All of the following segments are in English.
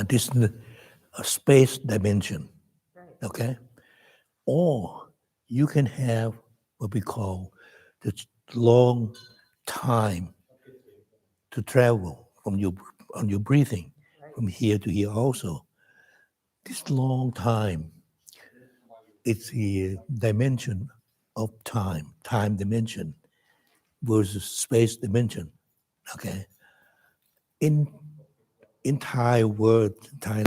this space dimension, Right. okay? Or you can have what we call the long time to travel from your breathing Right. from here to here also. This long time, it's the dimension of time dimension versus space dimension, okay? In Thai word, Thai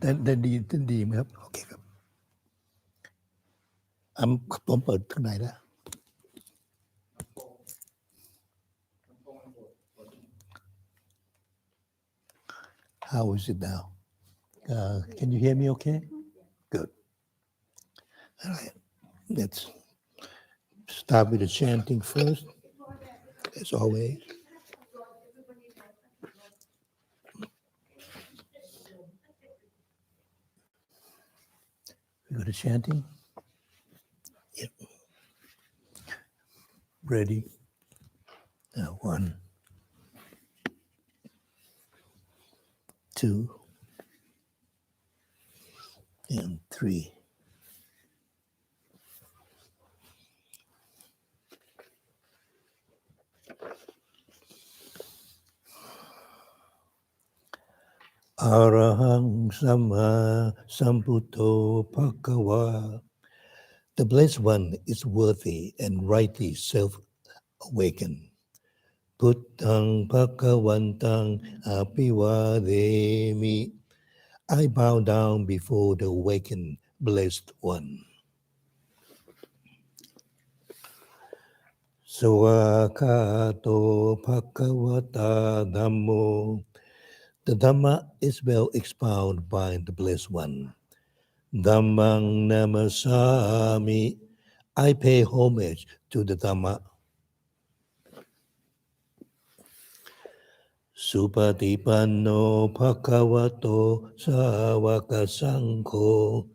ได้ดีไหมครับโอเคครับผมเปิดข้างในแล้ว How is it now? Can you hear me okay? Good. All right. Let's start with the chanting first, as always. We go to chanting. Yep. Ready. Now, 1, 2, and 3. Arahang Sama Sambuddho Bhagava. The Blessed One is worthy and rightly self-awakened. Buddhang Bhagavantang Abhivademi. I bow down before the awakened Blessed One. Sawakato Bhagavata Dhammo. The Dhamma is well expounded by the Blessed One. Dhammang Namasami. I pay homage to the Dhamma. Supatipanno Bhagavato Sāvaka Sangho.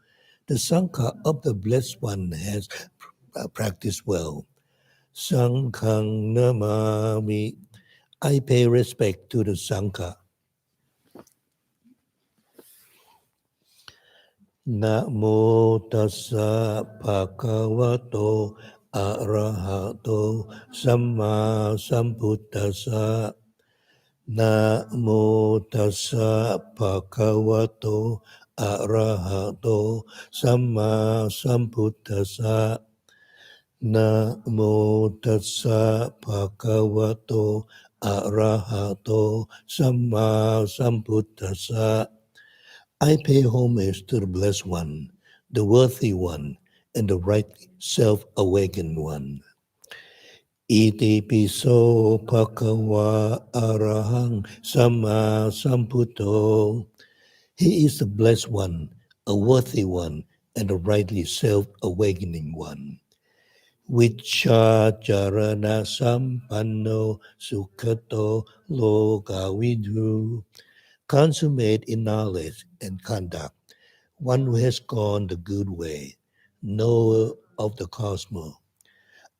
The Sangha of the Blessed One has practiced well. Sanghang Namami. I pay respect to the Sangha. Namo tassa bhagavato arahato samma sambuddhassa. Namo tassa bhagavato arahato samma sambuddhassa. Namo tassa bhagavato arahato samma sambuddhassa. I pay homage to the Blessed One, the Worthy One, and the right self-awakened One. Iti piso bhagava arahang samma sambuddho. He is the Blessed One, a Worthy One, and a rightly self-awakening One. Vichacharana sampanno sukhato lokavidhu. Consummate in knowledge and conduct, one who has gone the good way, knower of the cosmos.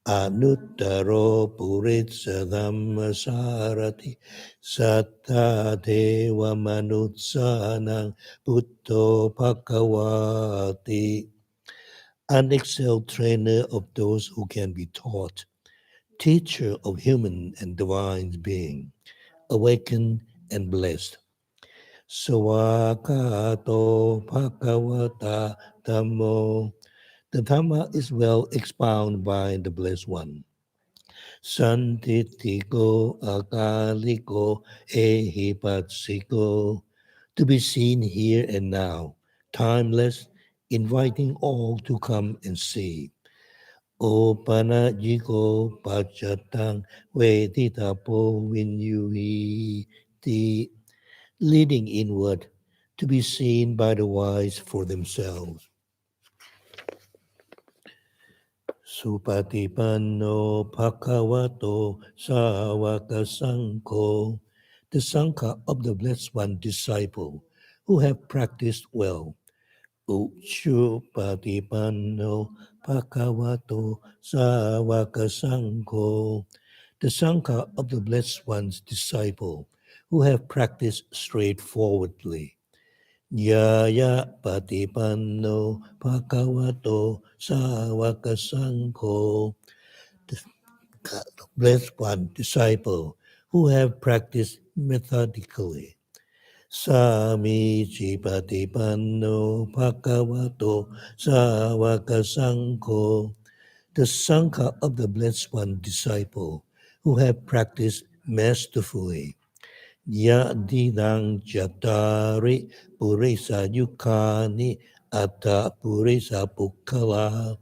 Anuttaro puritsa dhammasarati satta deva manutsanang buddho bhagavati. An excelled trainer of those who can be taught, teacher of human and divine being, awakened and blessed. Sawakato Bhagavata Dhammo. The Dhamma is well expounded by the Blessed One. Santitiko Akaliko Ehipatsiko. To be seen here and now, timeless, inviting all to come and see. Opanajiko Pachatang Veditapo Vinyuhiti. Leading inward, to be seen by the wise for themselves. Supatipanno Bhagavato Sāvaka Sangho. The Sangha of the Blessed One disciple who have practiced well. Uchupatipanno Bhagavato Sāvaka Sangho. The Sangha of the Blessed One's disciple who have practiced straightforwardly. Yaya patipanno bhagavato sāvaka sangho. The Blessed One disciple who have practiced methodically. Sami patipanno bhagavato sāvaka sangho. The Sangha of the Blessed One disciple who have practiced masterfully. Yadidang Jatari Purisa Yukani Atta Purisa Pukkala.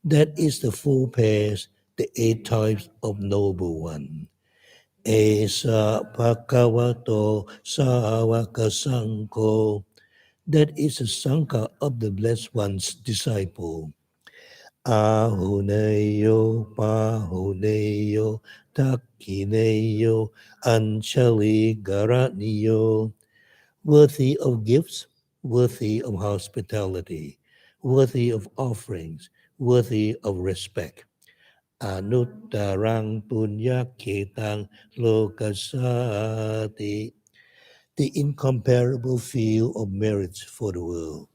That is the 4 pairs, the 8 types of Noble One. Esa Bhagavato Sāvaka Sangho. That is a Sangha of the Blessed One's disciple. Ahuneyo, Pahuneyo, Takineyo, Anchali Garaniyo. Worthy of gifts, worthy of hospitality, worthy of offerings, worthy of respect. Anuttarang punyaketang lokasati, the incomparable field of merits for the world.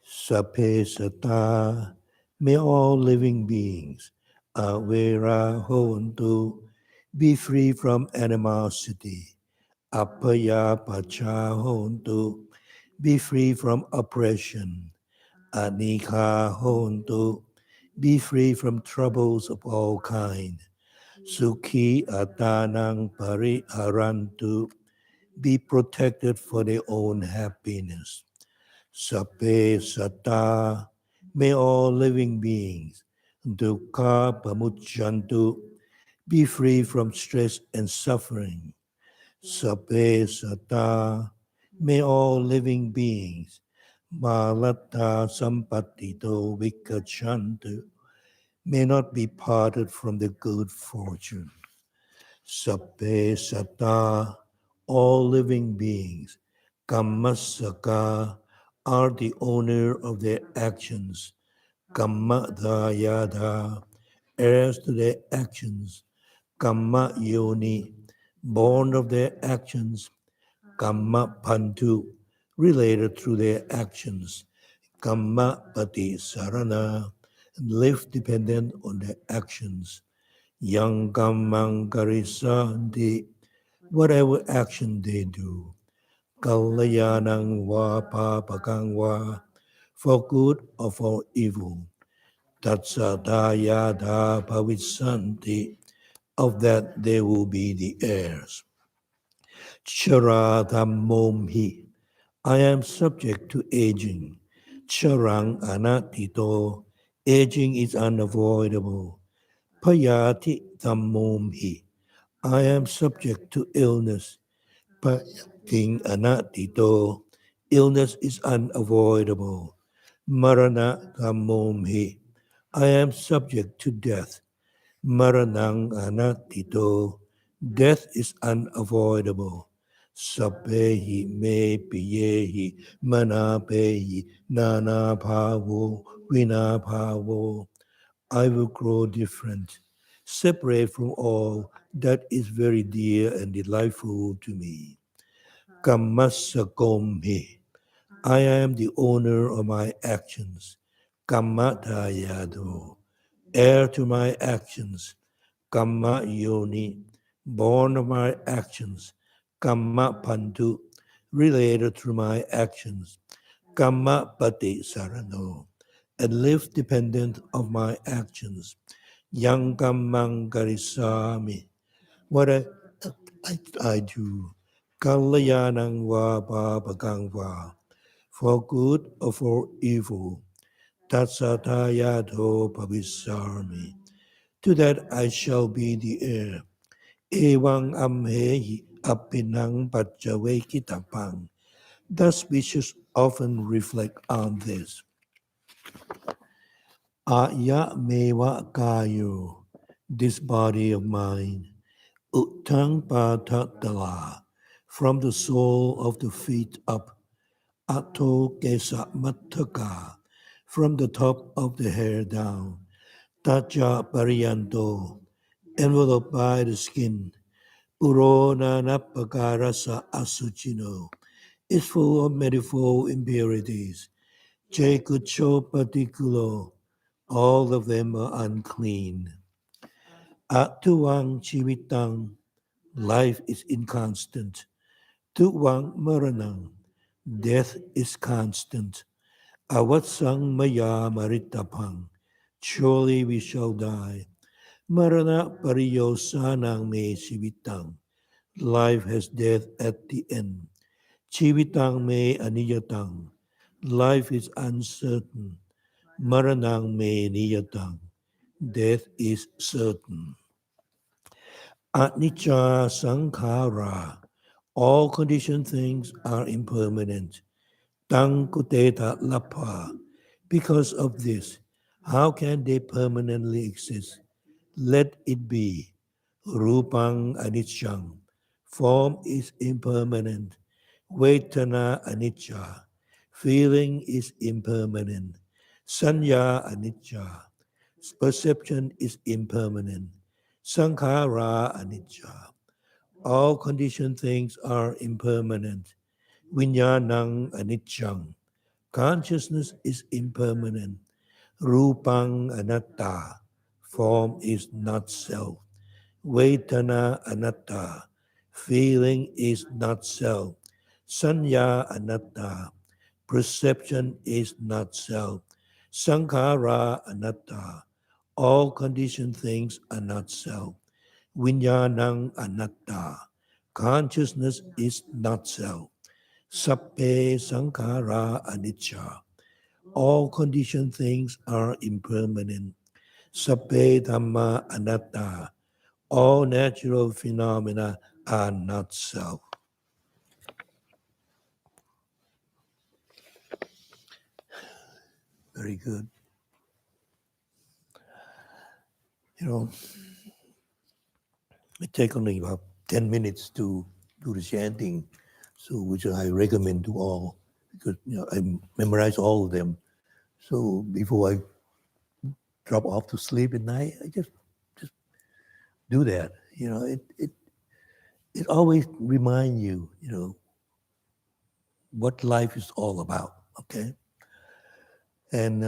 Sape sata, may all living beings, avera hontu, be free from animosity. Apaya pacha hontu, be free from oppression. Anika hontu, be free from troubles of all kinds. Sukhi atanang pariharantu, be protected for their own happiness. Sape sata, may all living beings, dukkha pamuchantu, be free from stress and suffering. Sape sata, may all living beings, malata sampatito vikachantu, may not be parted from the good fortune. Sape sata, all living beings, kammasaka, are the owner of their actions. Kammadayada, heirs to their actions. Kamma yoni, born of their actions. Kamma pantu, related through their actions. Kamma pati sarana, live dependent on their actions. Yang kammang karisanti, whatever action they do. Kalayanang va papakang va, for good or for evil. Tatsatayada pavisanti, of that they will be the heirs. Charadhammomhi, I am subject to aging. Charang anatito, aging is unavoidable. Payati dhammomhi, I am subject to illness. Payating anatito, illness is unavoidable. Marana dhammomhi, I am subject to death. Maranang anatito, death is unavoidable. Sapehi me piyehi manapehi nana bhavo vina bhavo. I will grow different, separate from all that is very dear and delightful to me. Kammasakomhi, I am the owner of my actions. Kammatayado, heir to my actions. Kamma yoni, born of my actions. Kamma pantu, related through my actions. Kamma pati sarano, and live dependent of my actions. Yang kammang karisami, what I do. Kalayanang va babakang va, for good or for evil. Tatsatayato pavisarmi, to that I shall be the heir. Ewang amhehi apinang pachawekitapang. Thus we should often reflect on this. Aya meva kayo, this body of mine. Uttang patatala, from the sole of the feet up. Ato kesa mataka, from the top of the hair down. Tacha pariyanto, enveloped by the skin. Purona napakarasa asuchino, is full of manifold impurities. Chekucho particulo, all of them are unclean. Atuang chimitang, life is inconstant. Tuwang maranang, death is constant. Awatsang maya maritapang, surely we shall die. Marana pariyo sanang me sivitang, life has death at the end. Chivitang me aniyatang, Life is uncertain. Maranang me niyatang. Death is certain. Anicca sankhara. All conditioned things are impermanent. Tang kuteta lapa. Because of this, how can they permanently exist? Let it be. Rupang anicchang. Form is impermanent. Vedana anicca. Feeling is impermanent. Sanya anicca. Perception is impermanent. Sankhara anicca. All conditioned things are impermanent. Vinyanang anicchang. Consciousness is impermanent. Rupang anatta. Form is not self. Vedana anatta. Feeling is not self. Sanya anatta. Perception is not self. Sankhara anatta. All conditioned things are not self. Vinyanang anatta. Consciousness is not self. Sappe sankhara anicca. All conditioned things are impermanent. Sappe dhamma anatta. All natural phenomena are not self. Very good. It takes only about 10 minutes to do the chanting, so which I recommend to all, because I memorize all of them. So before I drop off to sleep at night, I just do that. It always reminds you, what life is all about. Okay, and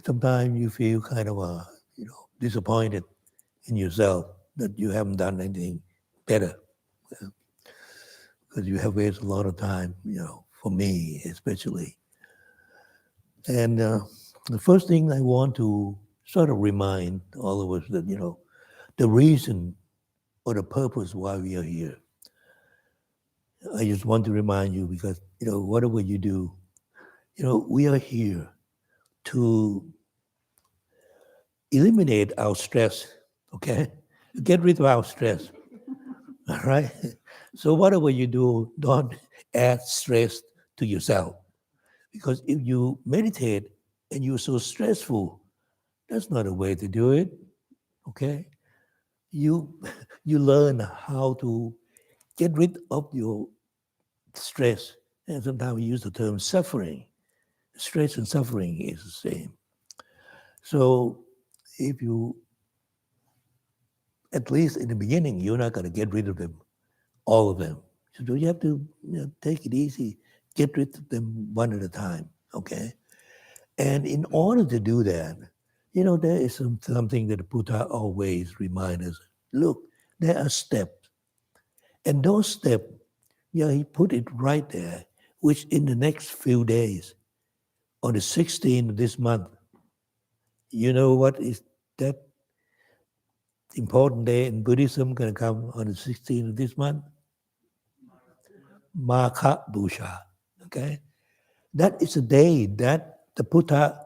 sometimes you feel kind of disappointed in yourself that you haven't done anything better, because you have wasted a lot of time. For me especially. And the first thing I want to sort of remind all of us that the reason or the purpose why we are here. I just want to remind you, because whatever you do, we are here to eliminate our stress, okay? Get rid of our stress, all right? So whatever you do, don't add stress to yourself. Because if you meditate and you're so stressful, that's not a way to do it, okay? You learn how to get rid of your stress. And sometimes we use the term suffering. Stress and suffering is the same. So if you, at least in the beginning, you're not going to get rid of them, all of them. So you have to take it easy, get rid of them one at a time, okay? And in order to do that, there is something that the Buddha always reminds us. Look, there are steps. And those steps, he put it right there, which in the next few days, on the 16th of this month, you know what is that important day in Buddhism going to come on the 16th of this month? Magha Busha, okay? That is a day that the Buddha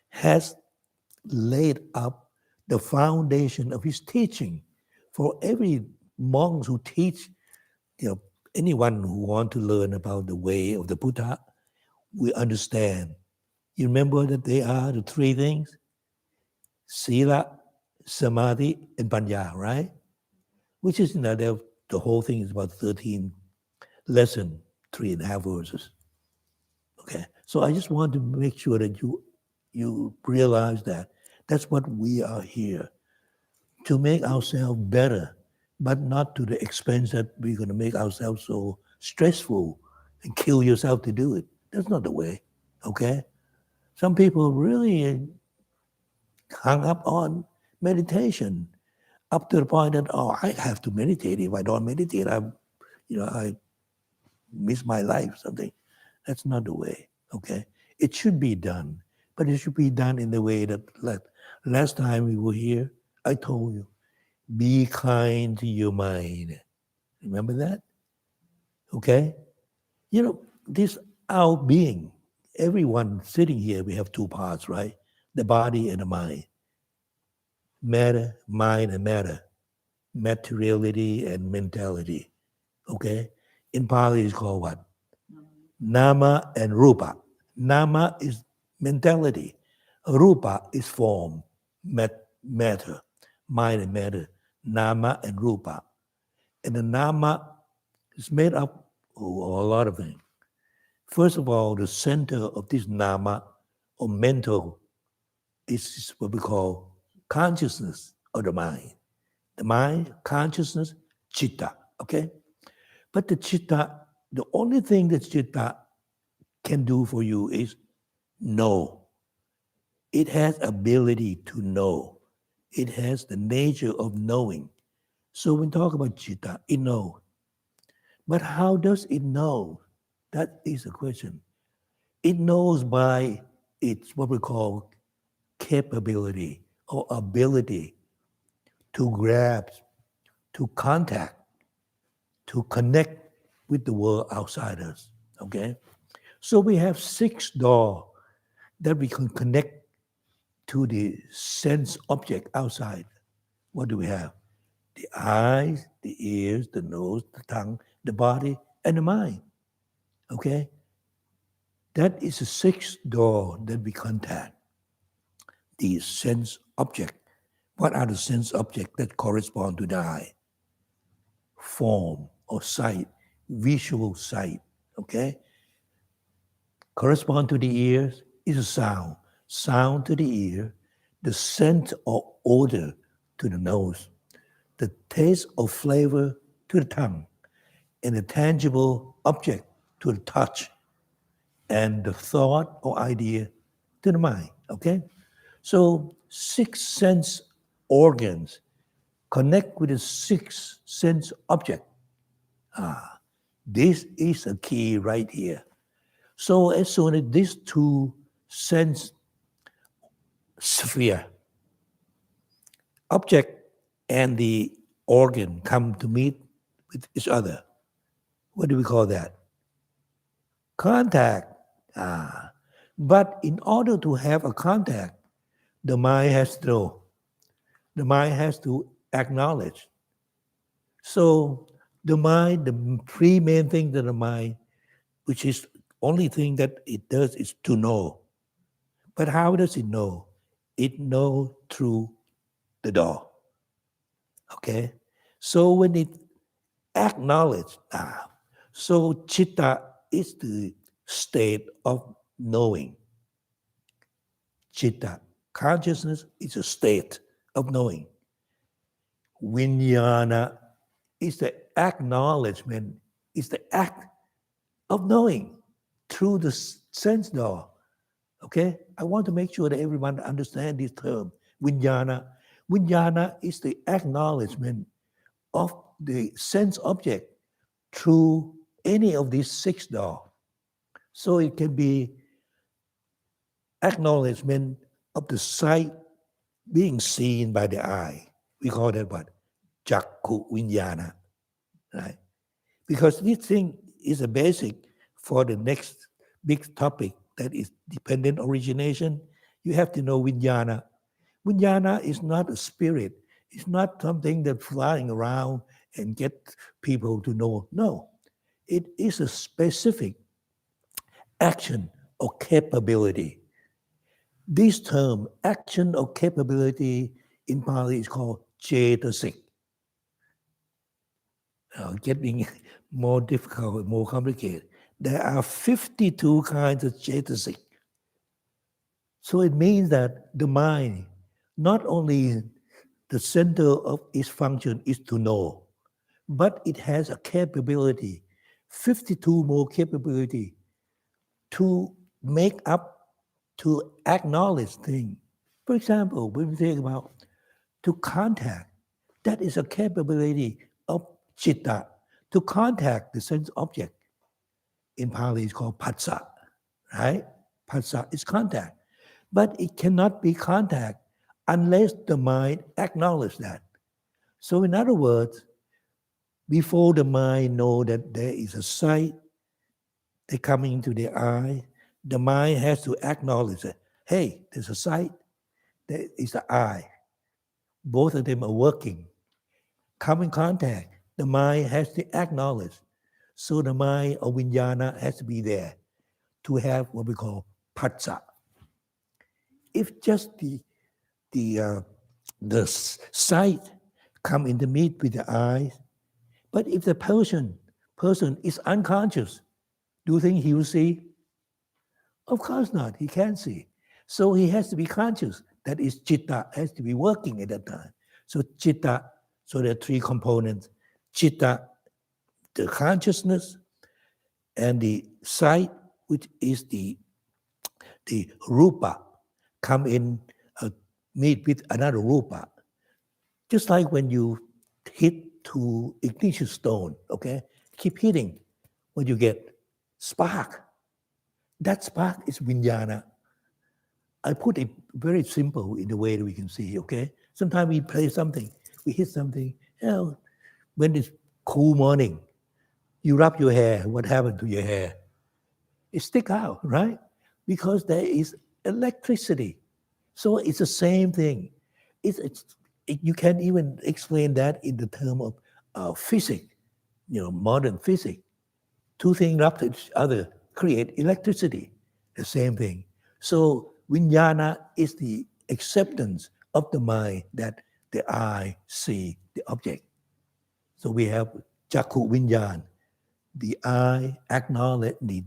has laid up the foundation of his teaching for every monk who teach, anyone who want to learn about the way of the Buddha, we understand. You remember that they are the three things? Sila, Samadhi, and Panya, right? Which is, the whole thing is about 13 lessons, 3.5 verses. Okay, so I just want to make sure that you realize that that's what we are here, to make ourselves better, but not to the expense that we're going to make ourselves so stressful and kill yourself to do it. That's not the way, okay? Some people really hung up on meditation up to the point that, I have to meditate. If I don't meditate, I miss my life, something. That's not the way, okay? It should be done, but it should be done in the way that, last time we were here, I told you, be kind to your mind. Remember that? Okay? This our being, everyone sitting here, we have two parts, right? The body and the mind. Matter, mind and matter. Materiality and mentality. Okay? In Pali, it's called what? Nama and Rupa. Nama is mentality. Rupa is form, matter, mind and matter. Nama and Rupa. And the Nama is made up of a lot of things. First of all, the center of this Nama or mental is what we call consciousness of the mind. The mind, consciousness, chitta, okay? But the chitta, the only thing that chitta can do for you is know. It has ability to know. It has the nature of knowing. So when we talk about chitta, it knows. But how does it know? That is the question. It knows by its what we call capability or ability to grasp, to contact, to connect with the world outside us. Okay? So we have 6 doors that we can connect to the sense object outside. What do we have? The eyes, the ears, the nose, the tongue, the body, and the mind. Okay? That is the 6th door that we contact. The sense object. What are the sense objects that correspond to the eye? Form or sight, visual sight. Okay? Correspond to the ears is a sound. Sound to the ear, the scent or odor to the nose, the taste or flavor to the tongue, and the tangible object to the touch, and the thought or idea to the mind. Okay? So 6 sense organs connect with the 6 sense object. This is a key right here. So as soon as these 2 sense sphere, object and the organ come to meet with each other, what do we call that? Contact. But in order to have a contact, the mind has to acknowledge. So the mind, the 3 main things of the mind, which is only thing that it does is to know. But how does it know? It knows through the door. Okay? So when it acknowledges, so chitta is the state of knowing. Chitta, consciousness is a state of knowing. Vijnana is the acknowledgement, is the act of knowing through the sense door. Okay? I want to make sure that everyone understands this term, vijnana. Vijnana is the acknowledgement of the sense object through any of these 6 doors. So it can be acknowledgement of the sight being seen by the eye. We call that what? Chakku vijnana. Right? Because this thing is a basic for the next big topic that is dependent origination. You have to know vijnana. Vijnana is not a spirit. It's not something that's flying around and get people to know. No, it is a specific action or capability. This term, action or capability, in Pali is called cetasik. Getting more difficult, more complicated. There are 52 kinds of cetasik. So it means that the mind, not only the center of its function is to know, but it has a capability, 52 more capability to make up, to acknowledge things. For example, when we think about to contact, that is a capability of chitta, to contact the sense object. In Pali, it's called phassa, right? Phassa is contact. But it cannot be contact unless the mind acknowledges that. So in other words, before the mind know that there is a sight, they come into the eye. The mind has to acknowledge that, hey, there's a sight, there is the eye. Both of them are working. Come in contact. The mind has to acknowledge. So the mind or vinyana has to be there to have what we call patsa. If just the sight come in the meet with the eyes, but if the person is unconscious, do you think he will see? Of course not. He can't see. So he has to be conscious. That is, chitta has to be working at that time. So chitta, so there are three components. Chitta, the consciousness, and the sight, which is the rupa, come in, meet with another rupa. Just like when you hit to ignition stone, okay? Keep hitting. What you get? Spark. That spark is vinyana. I put it very simple in the way that we can see, okay? Sometimes we play something, we hit something. When it's cool morning, you rub your hair, what happened to your hair? It stick out, right? Because there is electricity. So it's the same thing. You can even explain that in the term of physics, modern physics. Two things rub to each other, create electricity, the same thing. So vinyana is the acceptance of the mind that the eye see the object. So we have chakku vinyan, the eye acknowledge the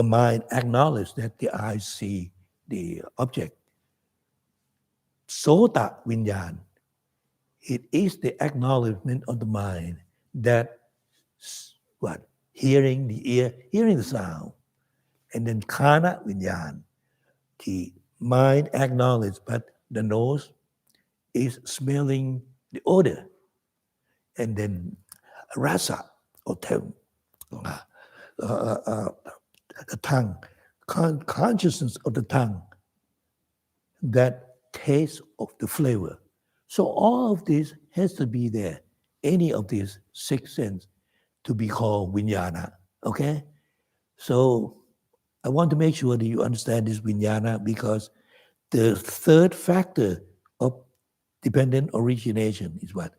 mind acknowledge that the eye see the object. Sota vinyan, it is the acknowledgement of the mind that what? Hearing the ear, hearing the sound. And then kana vinyan, the mind acknowledged, but the nose is smelling the odor. And then rasa, or the tongue, consciousness of the tongue, that taste of the flavor. So all of this has to be there, any of these six senses, to be called vinyana, okay? So I want to make sure that you understand this vinyana, because the third factor of dependent origination is what?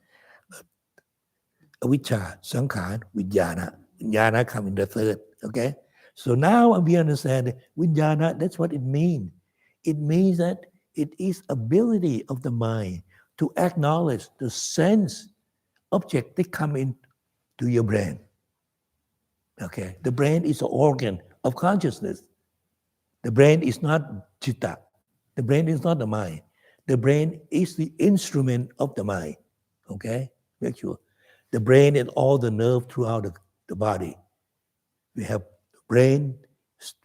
Avijja, sankhara, vinyana. Vinyana come in the third, okay? So now we understand that vinyana, that's what it means. It means that it is ability of the mind to acknowledge the sense object that come into your brain. Okay, the brain is an organ of consciousness. The brain is not chitta. The brain is not the mind. The brain is the instrument of the mind. Okay, make sure. The brain and all the nerve throughout the body. We have the brain,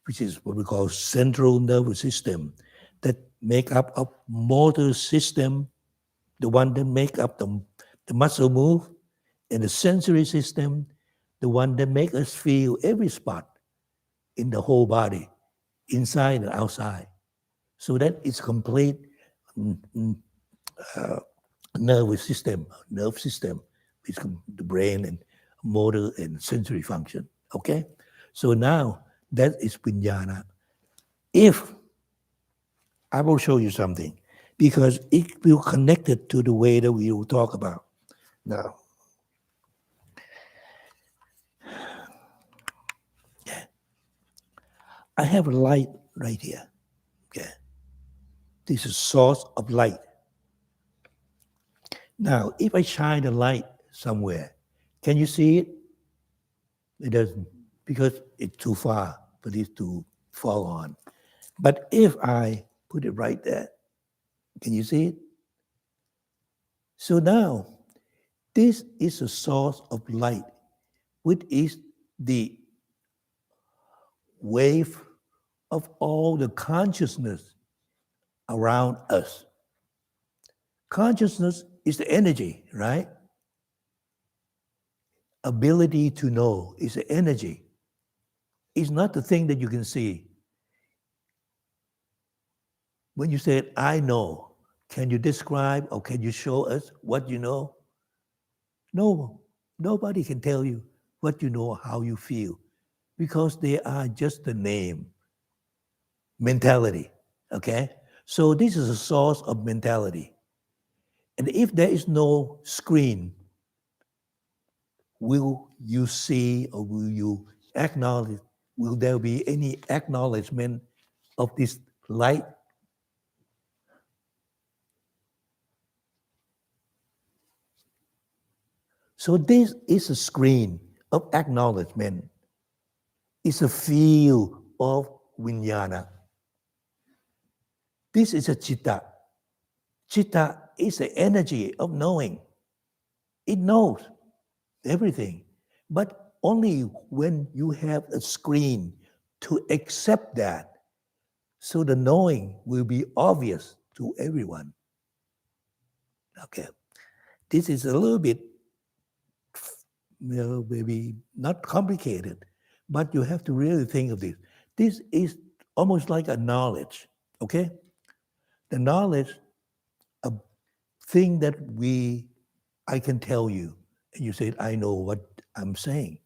which is what we call central nervous system, that make up of motor system, the one that make up the muscle move, and the sensory system, the one that make us feel every spot in the whole body, inside and outside. So that is complete nerve system, which the brain and motor and sensory function. Okay? So now that is vinyana. If I will show you something, because it will connect it to the way that we will talk about. Now, I have a light right here. Okay. This is source of light. Now, if I shine a light somewhere, can you see it? It doesn't, because it's too far for this to fall on. But if I put it right there, can you see it? So now, this is a source of light, which is the wave of all the consciousness around us. Consciousness is the energy, right? Ability to know is the energy. It's not the thing that you can see. When you say, I know, can you describe or can you show us what you know? No, nobody can tell you what you know, how you feel, because they are just the name, mentality, okay? So this is a source of mentality. And if there is no screen, will you see or will you acknowledge, will there be any acknowledgement of this light? So this is a screen of acknowledgement. It's a field of vijnana. This is a chitta. Chitta is the energy of knowing. It knows everything. But only when you have a screen to accept that, so the knowing will be obvious to everyone. Okay. This is a little bit, maybe not complicated, but you have to really think of this. This is almost like a knowledge, okay? The knowledge, a thing that I can tell you, and you said, I know what I'm saying.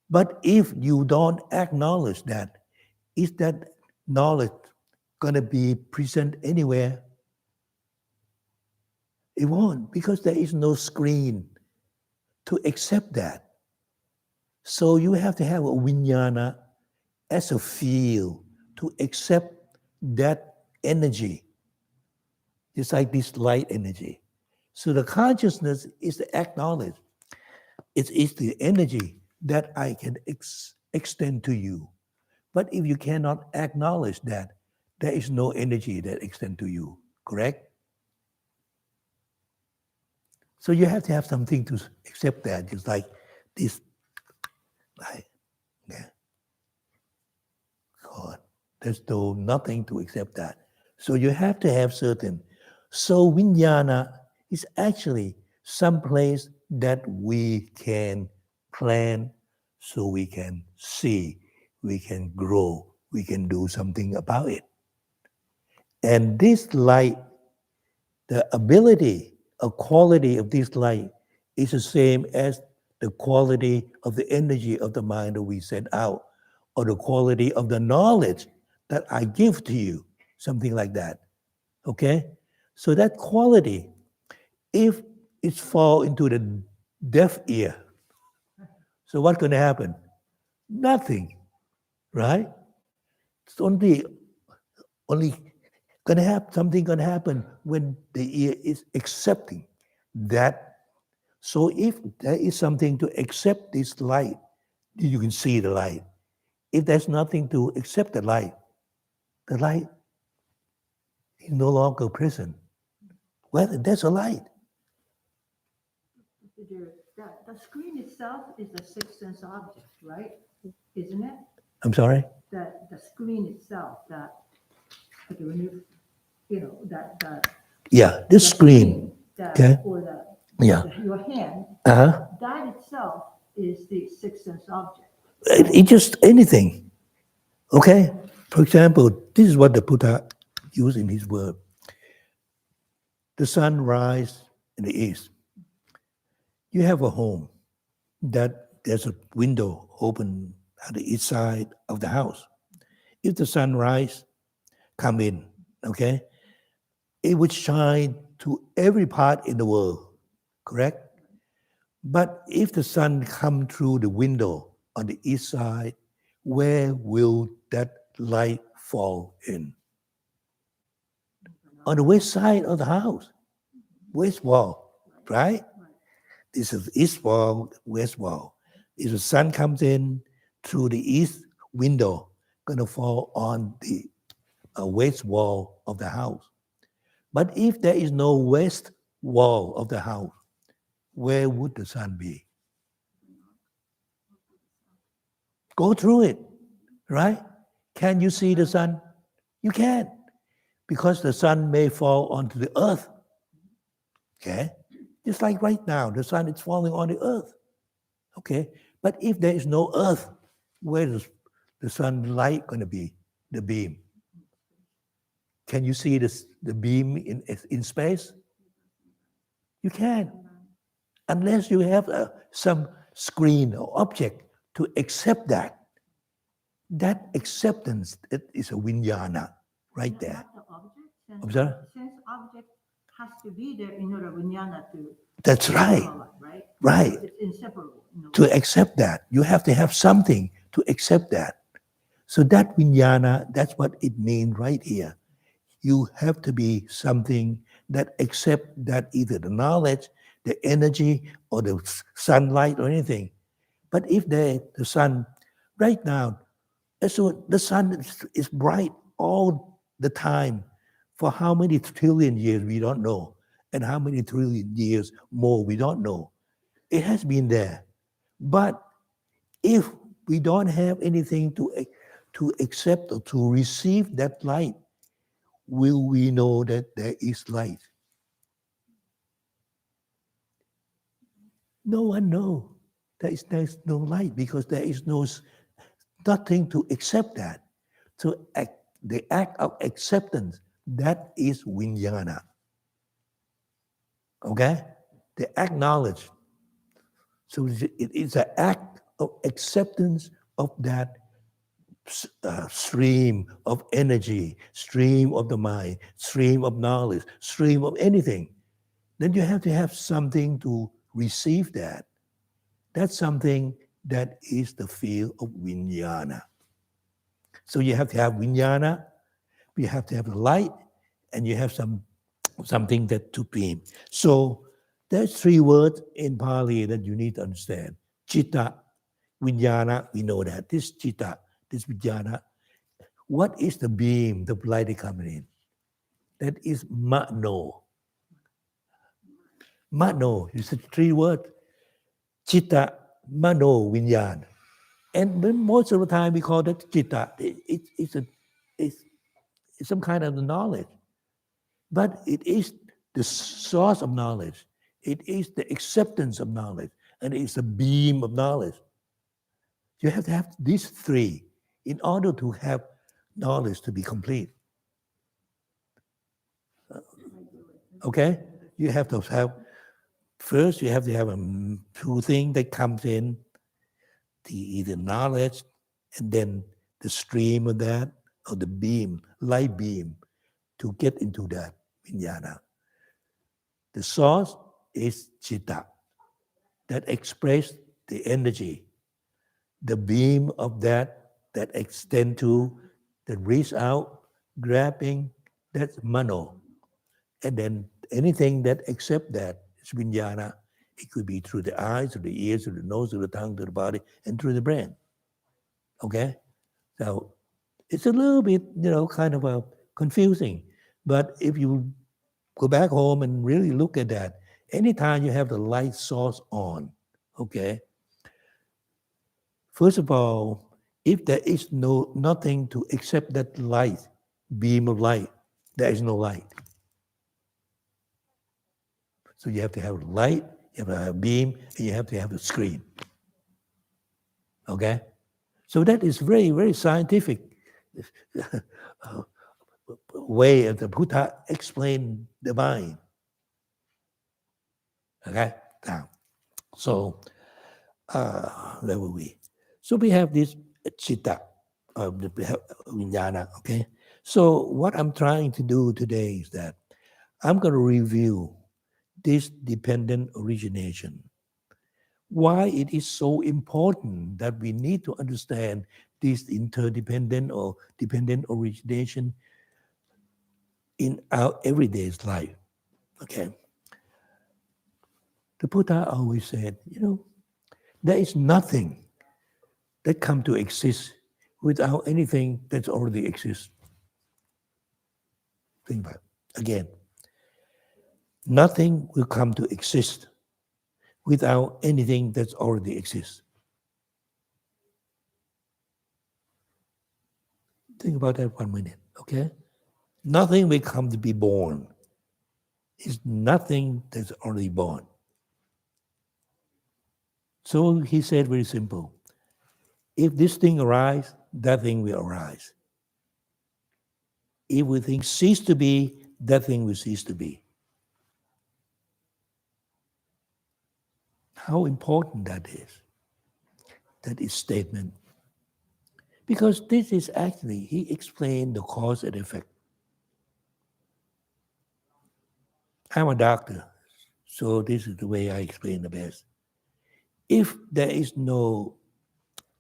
But if you don't acknowledge that, is that knowledge going to be present anywhere? It won't, because there is no screen to accept that. So you have to have a vijnana as a field to accept that energy. It's like this light energy. So the consciousness is the acknowledge. It is the energy that I can extend to you. But if you cannot acknowledge that, there is no energy that extends to you, correct? So you have to have something to accept that, just like this light. Yeah. God, there's nothing to accept that. So you have to have certain. So vijnana is actually some place that we can plan, so we can see, we can grow, we can do something about it. And this light, the ability, a quality of this light is the same as the quality of the energy of the mind that we send out, or the quality of the knowledge that I give to you, something like that. Okay? So that quality, if it fall into the deaf ear, so what's going to happen? Nothing, right? It's only going to happen, something going to happen when the ear is accepting that. So if there is something to accept this light, you can see the light. If there's nothing to accept the light is no longer present. Well, there's a light. The screen itself is a sixth sense object, right? Isn't it? I'm sorry? The screen itself, that, like when Yeah, this screen. Okay. Or Yeah. your hand, Uh-huh. that itself is the sixth sense object. It's just anything. Okay? For example, this is what the Buddha used in his word. The sun rises in the east. You have a home that there's a window open at the east side of the house. If the sun rises, come in, okay? It would shine to every part in the world, correct? But if the sun come through the window on the east side, where will that light fall in? On the west side of the house, west wall, right? This is east wall, west wall. If the sun comes in through the east window, gonna fall on the west wall of the house. But if there is no west wall of the house, where would the sun be? Go through it, right? Can you see the sun? You can't, because the sun may fall onto the earth. Okay? Just like right now, the sun is falling on the earth. Okay? But if there is no earth, where is the sunlight going to be? The beam. Can you see the beam in space? You can't. Unless you have some screen or object to accept that. That acceptance, it is a vinyana right there. Not the object, Observe? since object has to be there in order vijnana to That's right. develop, right? Right. So it's inseparable. To accept that, you have to have something to accept that. So that vinyana, that's what it means right here. You have to be something that accept that either the knowledge, the energy, or the sunlight or anything. But if the sun, right now, so the sun is bright all the time for how many trillion years we don't know, and how many trillion years more we don't know. It has been there. But if we don't have anything to accept or to receive that light, will we know that there is light? No one knows. There's no light because there is nothing to accept that. So the act of acceptance, that is vijnana. Okay? The acknowledge. So it is an act of acceptance of that stream of energy, stream of the mind, stream of knowledge, stream of anything. Then you have to have something to receive that. That's something that is the field of vijnana. So you have to have vijnana, you have to have the light, and you have something that to beam. So there's 3 words in Pali that you need to understand. Chitta, vijnana, we know that. This chitta, this vijnana. What is the beam, the light that coming in? That is mano. Mano, you said 3 words. Chitta, mano, vijnana. And most of the time we call that chitta. It's some kind of knowledge. But it is the source of knowledge. It is the acceptance of knowledge. And it's a beam of knowledge. You have to have these 3 in order to have knowledge to be complete. Okay? You have to have, first you have to have 2 things that comes in, the knowledge, and then the stream of that, or the beam, light beam, to get into that vijnana. The source is chitta, that express the energy. The beam of that extend to, that reach out, grabbing, that's mano. And then anything that accept that is vijnana. It could be through the eyes, or the ears, or the nose, or the tongue, to the body, and through the brain. Okay? So it's a little bit, kind of confusing. But if you go back home and really look at that, anytime you have the light source on, okay, first of all, if there is nothing to accept that light, beam of light, there is no light. So you have to have light, you have to have a beam, and you have to have a screen. Okay? So that is very, very scientific way of the Buddha explain the mind. Okay? Now, so where were we? So we have this chitta, vijnana, okay? So what I'm trying to do today is that I'm going to review this dependent origination. Why it is so important that we need to understand this interdependent or dependent origination in our everyday life. Okay. The Buddha always said, there is nothing that come to exist without anything that's already exists. Think about it. Again, nothing will come to exist without anything that's already exists. Think about that 1 minute, okay? Nothing will come to be born. It's nothing that's already born. So he said very simple. If this thing arises, that thing will arise. If we think cease to be, that thing will cease to be. How important that is. That is statement. Because this is actually, he explained the cause and effect. I'm a doctor, so this is the way I explain the best. If there is no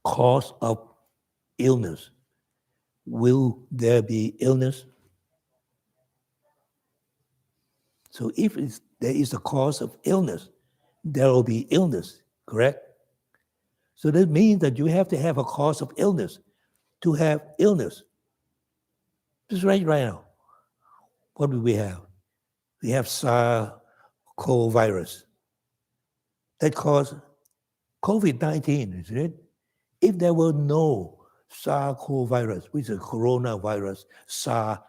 cause of illness, will there be illness? So if there is a cause of illness, there will be illness, correct? So that means that you have to have a cause of illness to have illness. Just right now, what do we have? We have SARS-CoV virus that caused COVID-19, isn't it? If there were no SARS-CoV virus, which is a coronavirus SARS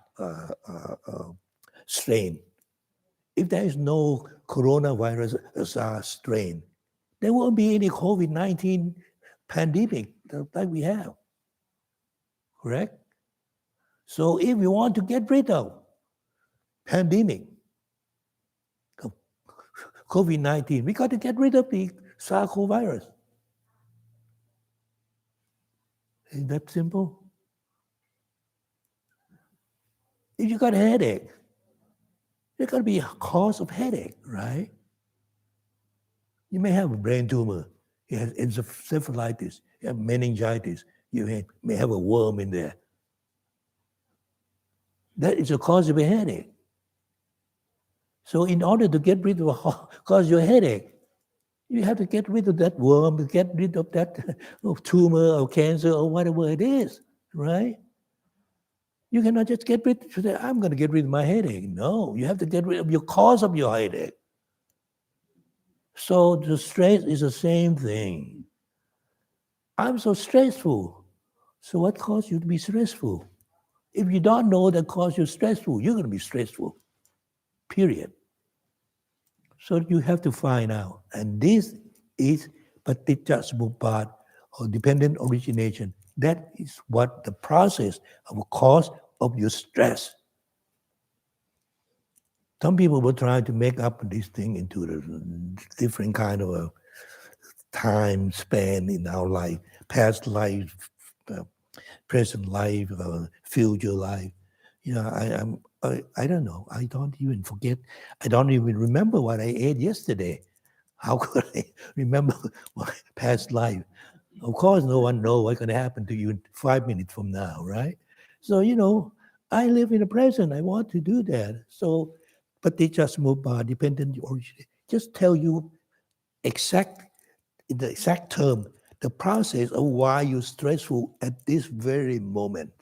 strain, if there is no coronavirus SARS strain, there won't be any COVID-19 pandemic that we have, correct? So if we want to get rid of pandemic, COVID-19, we got to get rid of the SARS-CoV virus. Isn't that simple? If you got a headache, there's got to be a cause of headache, right? You may have a brain tumor, you have encephalitis, you have meningitis, you may have a worm in there. That is a cause of a headache. So in order to get rid of cause your headache, you have to get rid of that worm, get rid of that tumor or cancer or whatever it is, right? You cannot just get rid of say, I'm going to get rid of my headache. No, you have to get rid of your cause of your headache. So the stress is the same thing. I'm so stressful. So what caused you to be stressful? If you don't know that caused you stressful, you're going to be stressful, period. So you have to find out. And this is Paticca Samuppada or dependent origination. That is what the process of a cause of your stress. Some people will try to make up this thing into a different kind of a time span in our life, past life, present life, future life. You know, I don't know. I don't even forget. I don't even remember what I ate yesterday. How could I remember my past life? Of course, no one knows what's going to happen to you in 5 minutes from now, right? So, you know, I live in the present. I want to do that. So, Paticca Samuppada, dependent origin, just tell you in the exact term, the process of why you're stressful at this very moment.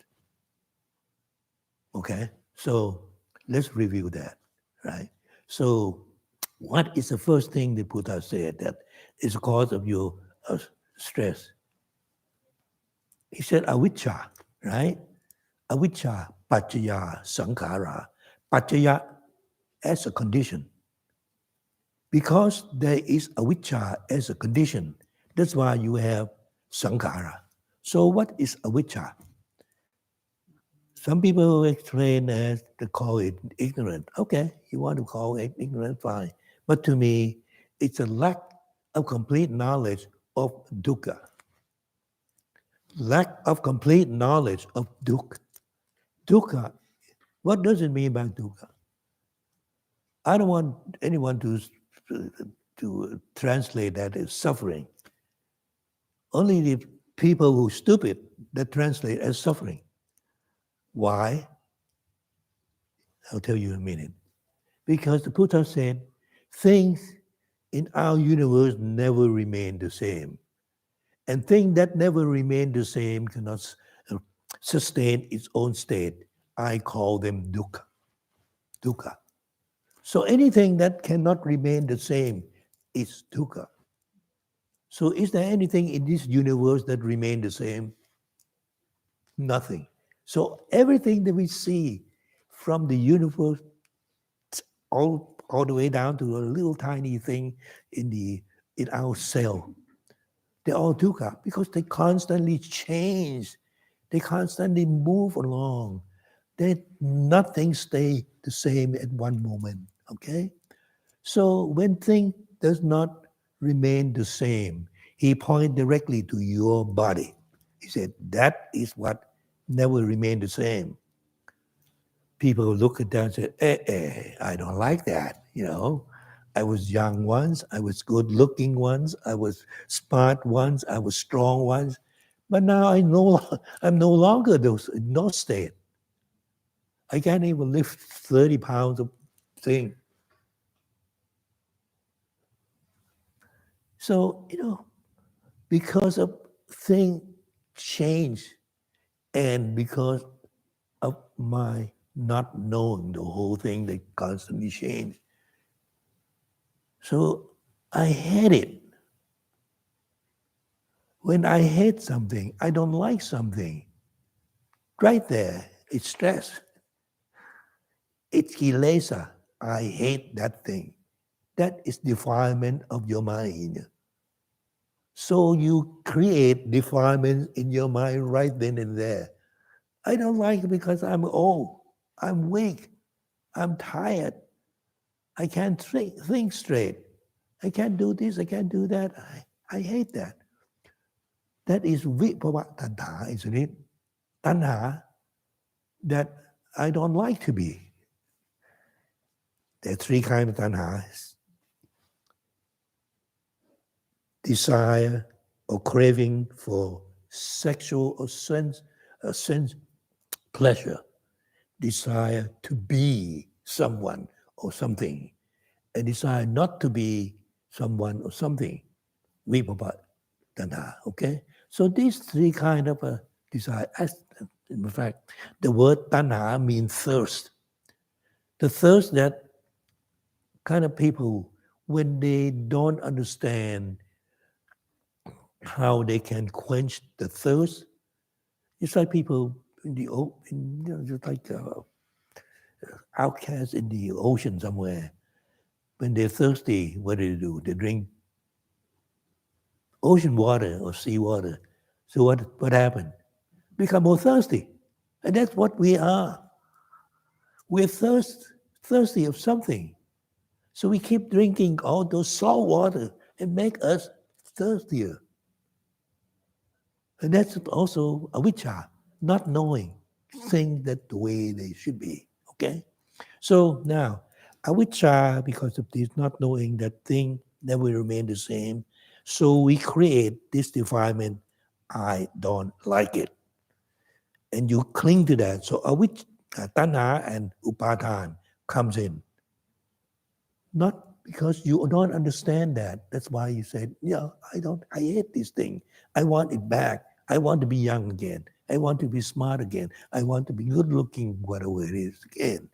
Okay? So, let's review that, right? So, what is the first thing the Buddha said that is the cause of your stress? He said avijja, right? Avijja, paccaya, sankhara. Paccaya as a condition. Because there is avijja as a condition, that's why you have sankhara. So what is avijja? Some people explain as to call it ignorant. Okay, you want to call it ignorant, fine. But to me, it's a lack of complete knowledge of dukkha. Lack of complete knowledge of dukkha. Dukkha, what does it mean by dukkha? I don't want anyone to translate that as suffering. Only the people who are stupid that translate as suffering. Why? I'll tell you in a minute. Because the Buddha said, things in our universe never remain the same. And things that never remain the same cannot sustain its own state. I call them dukkha. Dukkha. So anything that cannot remain the same is dukkha. So is there anything in this universe that remain the same? Nothing. So everything that we see from the universe all the way down to a little tiny thing in our cell, they're all dukkha because they constantly change. They constantly move along. Nothing stays the same at one moment, okay? So when thing does not remain the same, He pointed directly to your body. He said, that is what never remained the same. People look at that and say, I don't like that, I was young once, I was good looking once, I was smart once, I was strong once, but now I'm no longer in those state. I can't even lift 30 pounds of thing. So, because of thing change and because of my not knowing the whole thing that constantly change. So I hate it. When I hate something, I don't like something. Right there, it's stress. It's kilesa. I hate that thing. That is defilement of your mind. So you create defilement in your mind right then and there. I don't like it because I'm old. I'm weak. I'm tired. I can't think straight. I can't do this. I can't do that. I hate that. That is vipava tanha, isn't it? Tanha that I don't like to be. There are three kinds of tanhas. Desire or craving for sexual or sense pleasure. Desire to be someone or something. A desire not to be someone or something. Vipava tanha, okay? So these three kind of desire, in fact, the word tanha means thirst. The thirst that kind of people, when they don't understand how they can quench the thirst, it's like people in the just like outcasts in the ocean somewhere. When they're thirsty, what do? They drink ocean water or sea water. So what happened? Become more thirsty. And that's what we are. We're thirsty of something. So we keep drinking all those salt water and make us thirstier. And that's also avijja, not knowing things that the way they should be. Okay? So now, avijja, because of this not knowing that thing never remain the same, so we create this defilement, I don't like it. And you cling to that. So avijja, tanha and upadhan comes in. Not because you don't understand that. That's why you said, I hate this thing. I want it back. I want to be young again. I want to be smart again. I want to be good looking, whatever it is again.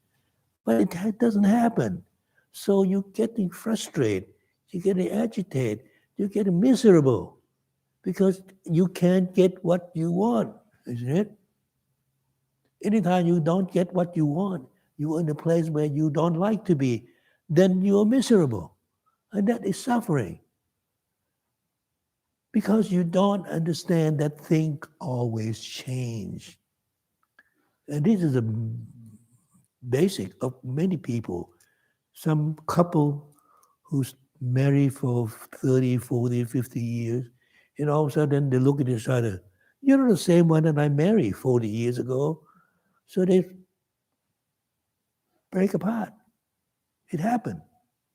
But it doesn't happen. So you're getting frustrated. You're getting agitated. You're getting miserable because you can't get what you want, isn't it? Anytime you don't get what you want, you're in a place where you don't like to be, then you're miserable. And that is suffering. Because you don't understand that things always change. And this is a basic of many people. Some couple who's married for 30, 40, 50 years, and all of a sudden they look at each other. You're not the same one that I married 40 years ago. So they break apart. It happened,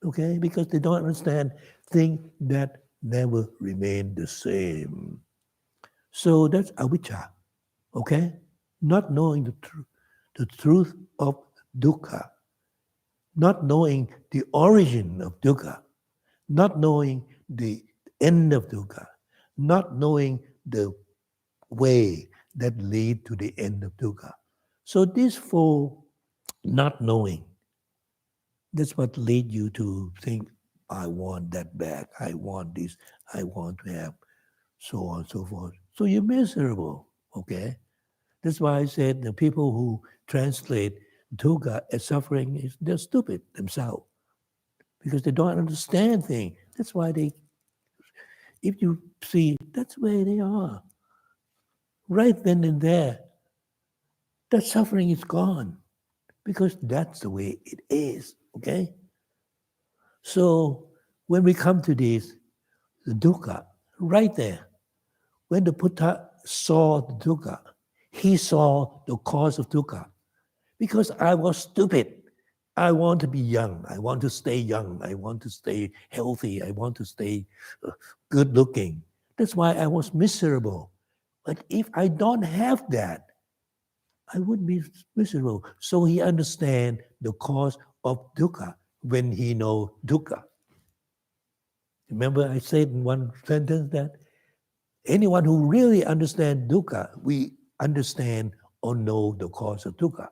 okay? Because they don't understand things that never remain the same. So that's avijja, okay? Not knowing the truth of dukkha, not knowing the origin of dukkha, not knowing the end of dukkha, not knowing the way that lead to the end of dukkha. So these four not knowing, that's what lead you to think, I want that back, I want this, I want to have, so on and so forth. So you're miserable, okay? That's why I said the people who translate dukkha as suffering, they're stupid themselves because they don't understand things. That's why if you see, that's where they are. Right then and there, that suffering is gone because that's the way it is, okay? So when we come to this, the dukkha, right there. When the Buddha saw the dukkha, he saw the cause of dukkha. Because I was stupid. I want to be young. I want to stay young. I want to stay healthy. I want to stay good looking. That's why I was miserable. But if I don't have that, I would be miserable. So he understand the cause of dukkha when he know dukkha. Remember I said in one sentence that anyone who really understands dukkha, we understand or know the cause of dukkha.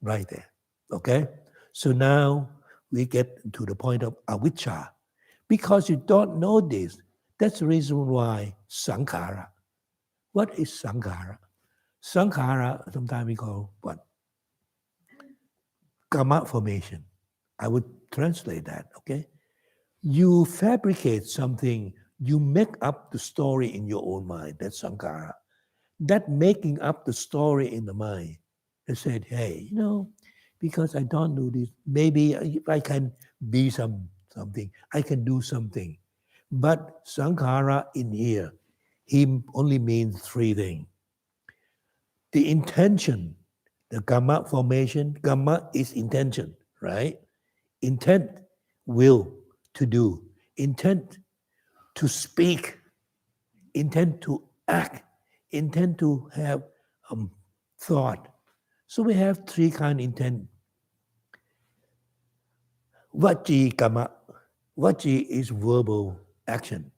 Right there. Okay? So now we get to the point of avijja. Because you don't know this, that's the reason why sankhara. What is sankhara? Sankhara, sometimes we call what? Karma formation. I would translate that, okay? You fabricate something, you make up the story in your own mind. That's sankhara. That making up the story in the mind. They said, hey, because I don't do this, maybe if I can be something, I can do something. But sankhara in here, he only means three things. The intention, the karma formation, karma is intention, right? Intent, will to do, intent to speak, intent to act, intent to have thought. So we have three kind of intent. Vachi kama. Vachi is verbal action.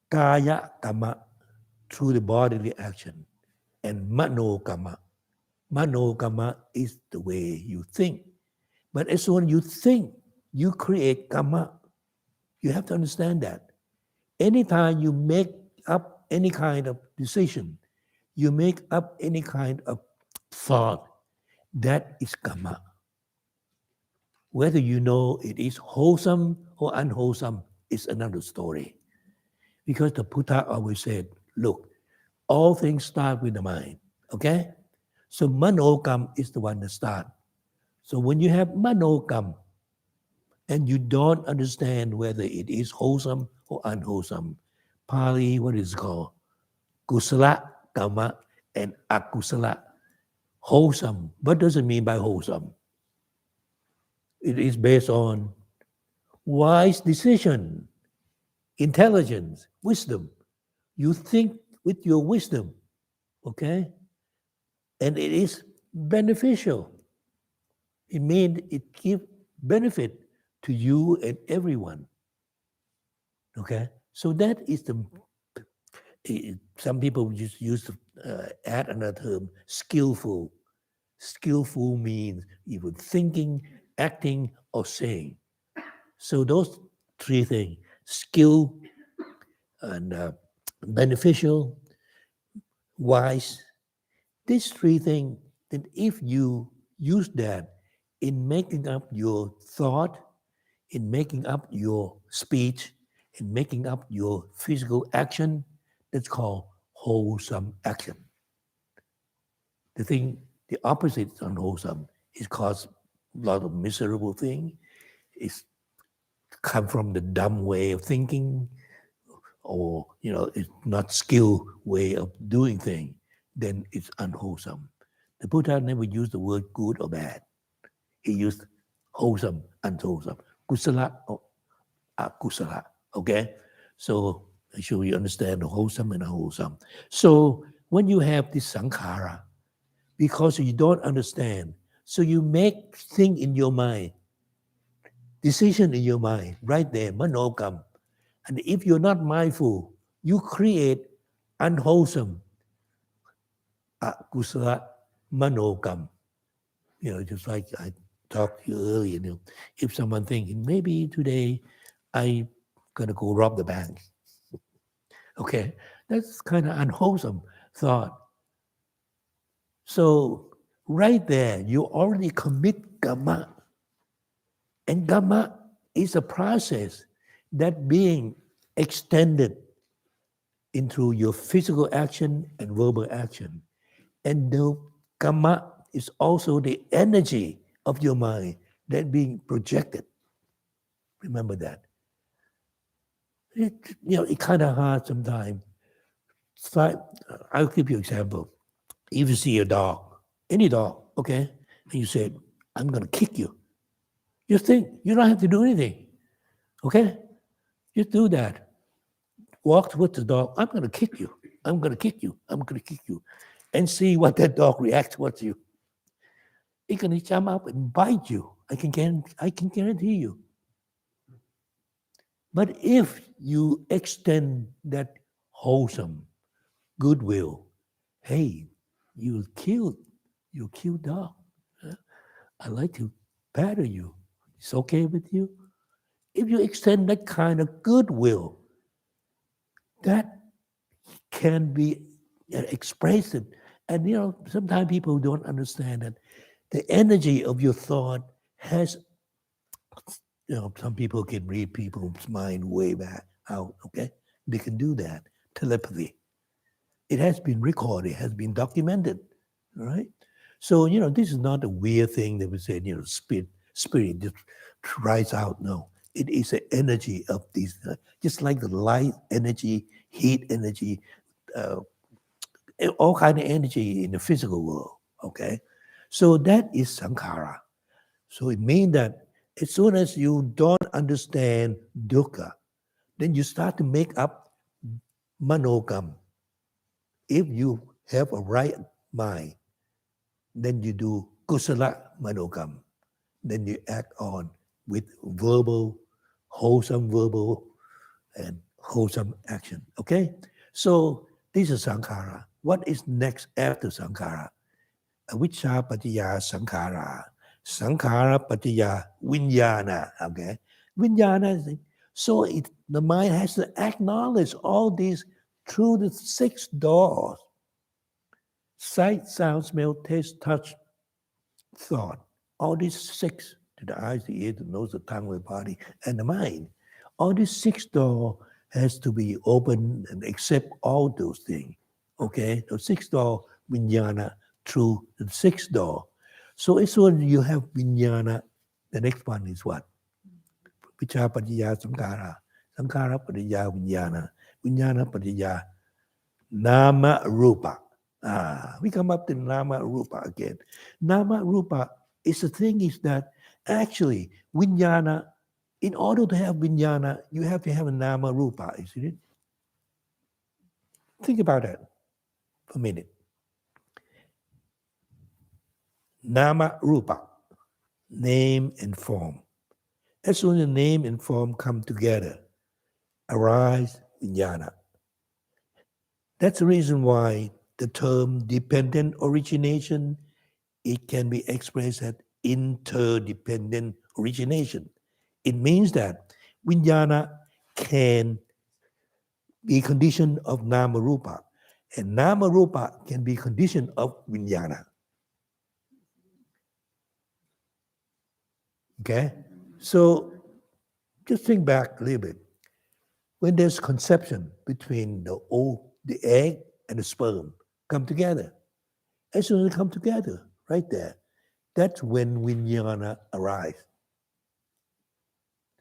Kaya kama, through the bodily action. And mano kama. Mano kama is the way you think. But as soon as you think, you create kama. You have to understand that. Anytime you make up any kind of decision, you make up any kind of thought, that is karma. Whether you know it is wholesome or unwholesome is another story. Because the Buddha always said, look, all things start with the mind, okay? So manokam is the one that starts. So when you have manokam and you don't understand whether it is wholesome or unwholesome, Pali, what is it called? Kusala kama and akusala. Wholesome. What does it mean by wholesome? It is based on wise decision, intelligence, wisdom. You think with your wisdom, okay? And it is beneficial. It means it gives benefit to you and everyone, okay? So that is some people just use to add another term, skillful. Skillful means either thinking, acting, or saying. So those three things, skill and beneficial, wise, these three things, that if you use that in making up your thought, in making up your speech, in making up your physical action, that's called wholesome action. The opposite is unwholesome. It causes a lot of miserable things. It's come from the dumb way of thinking, or it's not skilled way of doing things. Then it's unwholesome. The Buddha never used the word good or bad. He used wholesome, unwholesome, kusala or akusala. Okay, so make sure you understand the wholesome and unwholesome. So when you have this sankhara, because you don't understand, so you make thing in your mind, decision in your mind, right there, manokam. And if you're not mindful, you create unwholesome akusala manokam. Just like I talked to you earlier, if someone thinking, maybe today I'm going to go rob the bank. Okay, that's kind of unwholesome thought. So right there, you already commit karma. And karma is a process that being extended into your physical action and verbal action. And the karma is also the energy of your mind that being projected. Remember that. It kind of hard sometimes. I'll give you an example. If you see a dog, any dog, okay, and you say, I'm going to kick you. You think you don't have to do anything, okay? Just do that. Walk towards the dog. I'm going to kick you. I'm going to kick you. I'm going to kick you. And see what that dog reacts towards you. It's going to jump up and bite you. I can guarantee you. But if you extend that wholesome goodwill, hey, you killed dog. I like to batter you. It's okay with you? If you extend that kind of goodwill, that can be expressed. And sometimes people don't understand that the energy of your thought has, some people can read people's mind way back out, okay? They can do that. Telepathy. It has been recorded, it has been documented, all right? So, this is not a weird thing that we say, spirit just rise out. No, it is an energy of these, just like the light energy, heat energy, all kind of energy in the physical world, okay? So that is sankhara. So it means that as soon as you don't understand dukkha, then you start to make up manogam. If you have a right mind, then you do kusala manogam. Then you act on with wholesome verbal and wholesome action. Okay? So this is sankhara. What is next after sankhara? Avicca patiya sankhara. Sankhara patiya vinyana. Okay? Vinyana is so the mind has to acknowledge all these through the 6 doors: sight, sound, smell, taste, touch, thought. All these 6 to the eyes, the ear, the nose, the tongue, the body, and the mind. All these 6 doors has to be open and accept all those things. Okay? The 6 door vinyana through the 6 door. So as soon as you have vinyana, the next one is what? Vicca patiya sankhara. Sankhara patiya vinyana. Vinyana patiya nama rupa. We come up to nama rupa again. Nama rupa is the thing is that actually vinyana, in order to have vinyana, you have to have a nama rupa, isn't it? Think about that for a minute. Nama rupa, name and form. As soon as name and form come together, arise vijnana. That's the reason why the term dependent origination, it can be expressed as interdependent origination. It means that vijnana can be condition of nama rupa, and nama rupa can be condition of vijnana. Okay? So just think back a little bit. When there's conception between the egg and the sperm come together, as soon as they come together, right there, that's when vijnana arrives.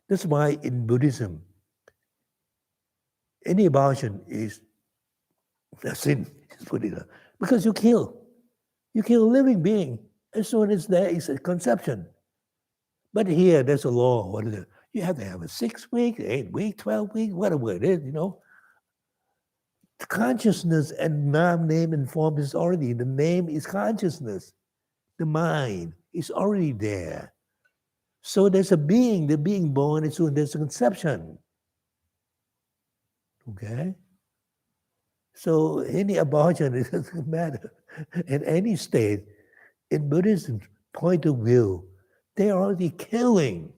That's why in Buddhism, any abortion is a sin, because you kill a living being as soon as there is a conception. But here, there's a law. What is it? You have to have a 6 week, 8 week, 12 week, whatever it is, The consciousness and name and form is already, the name is consciousness. The mind is already there. So there's a being, the being born, and so there's a conception. Okay? So any abortion, it doesn't matter. In any state, in Buddhism point of view, they're already killing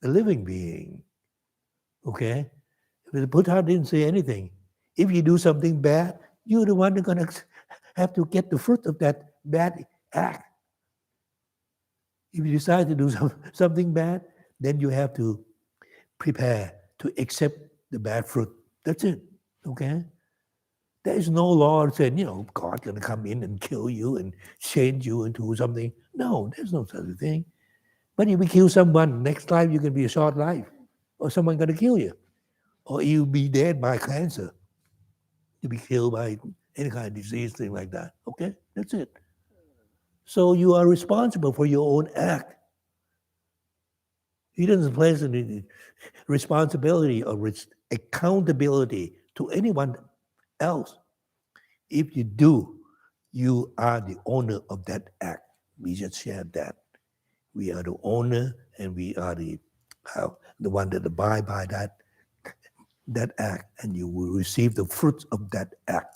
the living being. Okay? The Buddha didn't say anything. If you do something bad, you're the one who's going to have to get the fruit of that bad act. If you decide to do something bad, then you have to prepare to accept the bad fruit. That's it. Okay? There is no law that said, God's going to come in and kill you and change you into something. No, there's no such a thing. But if you kill someone, next life you can be a short life, or someone going to kill you. or you'll be dead by cancer. You'll be killed by any kind of disease, thing like that. Okay, that's it. So you are responsible for your own act. He doesn't place any responsibility or accountability to anyone else. If you do, you are the owner of that act. We just shared that. We are the owner, and we are the one that abide by that act, and you will receive the fruits of that act.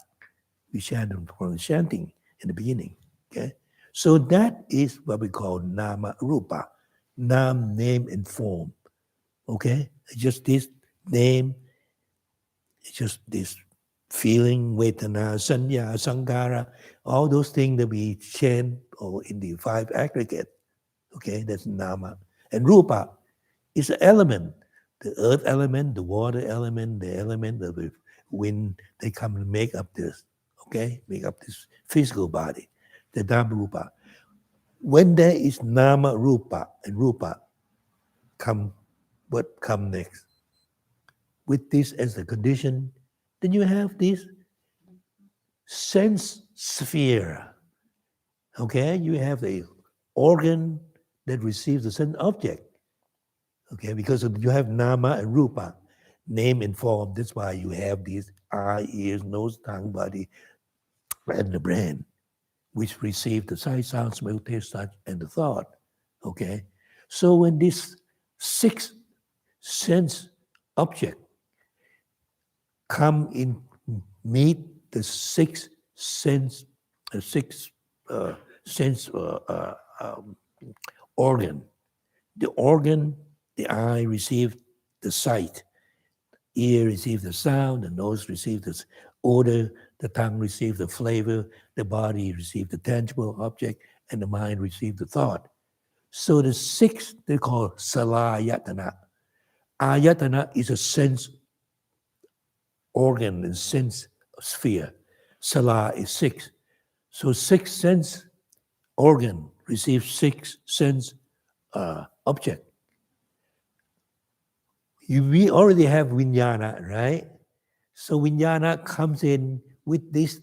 We shared them from the chanting in the beginning. Okay, so that is what we call nama rupa, nam, name, and form. Okay, it's just this name, it's just this feeling, vedana, sanya, sankhara, all those things that we chant or in the five aggregate. Okay, that's nama. And rupa is an element, the earth element, the water element, the element of the wind. They come and make up this. Okay, make up this physical body, the nama rupa. When there is nama rupa and rupa, what come next? With this as the condition, then you have this sense sphere. Okay, you have the organ that receives the sense object. Okay, because you have nama and rupa, name and form. That's why you have these eye, ears, nose, tongue, body, and the brain, which receive the sight, sound, smell, taste, touch, and the thought. Okay, so when this sixth sense object come in, meet the sixth sense, sixth sense organ. The organ, the eye receives the sight, ear receives the sound, the nose receives the odor, the tongue receives the flavor, the body receives the tangible object, and the mind receives the thought. So the sixth, they call salayatana. Ayatana is a sense organ and sense sphere. Sala is six. So six sense organ receives six sense object. We already have vinyana, right? So vinyana comes in with this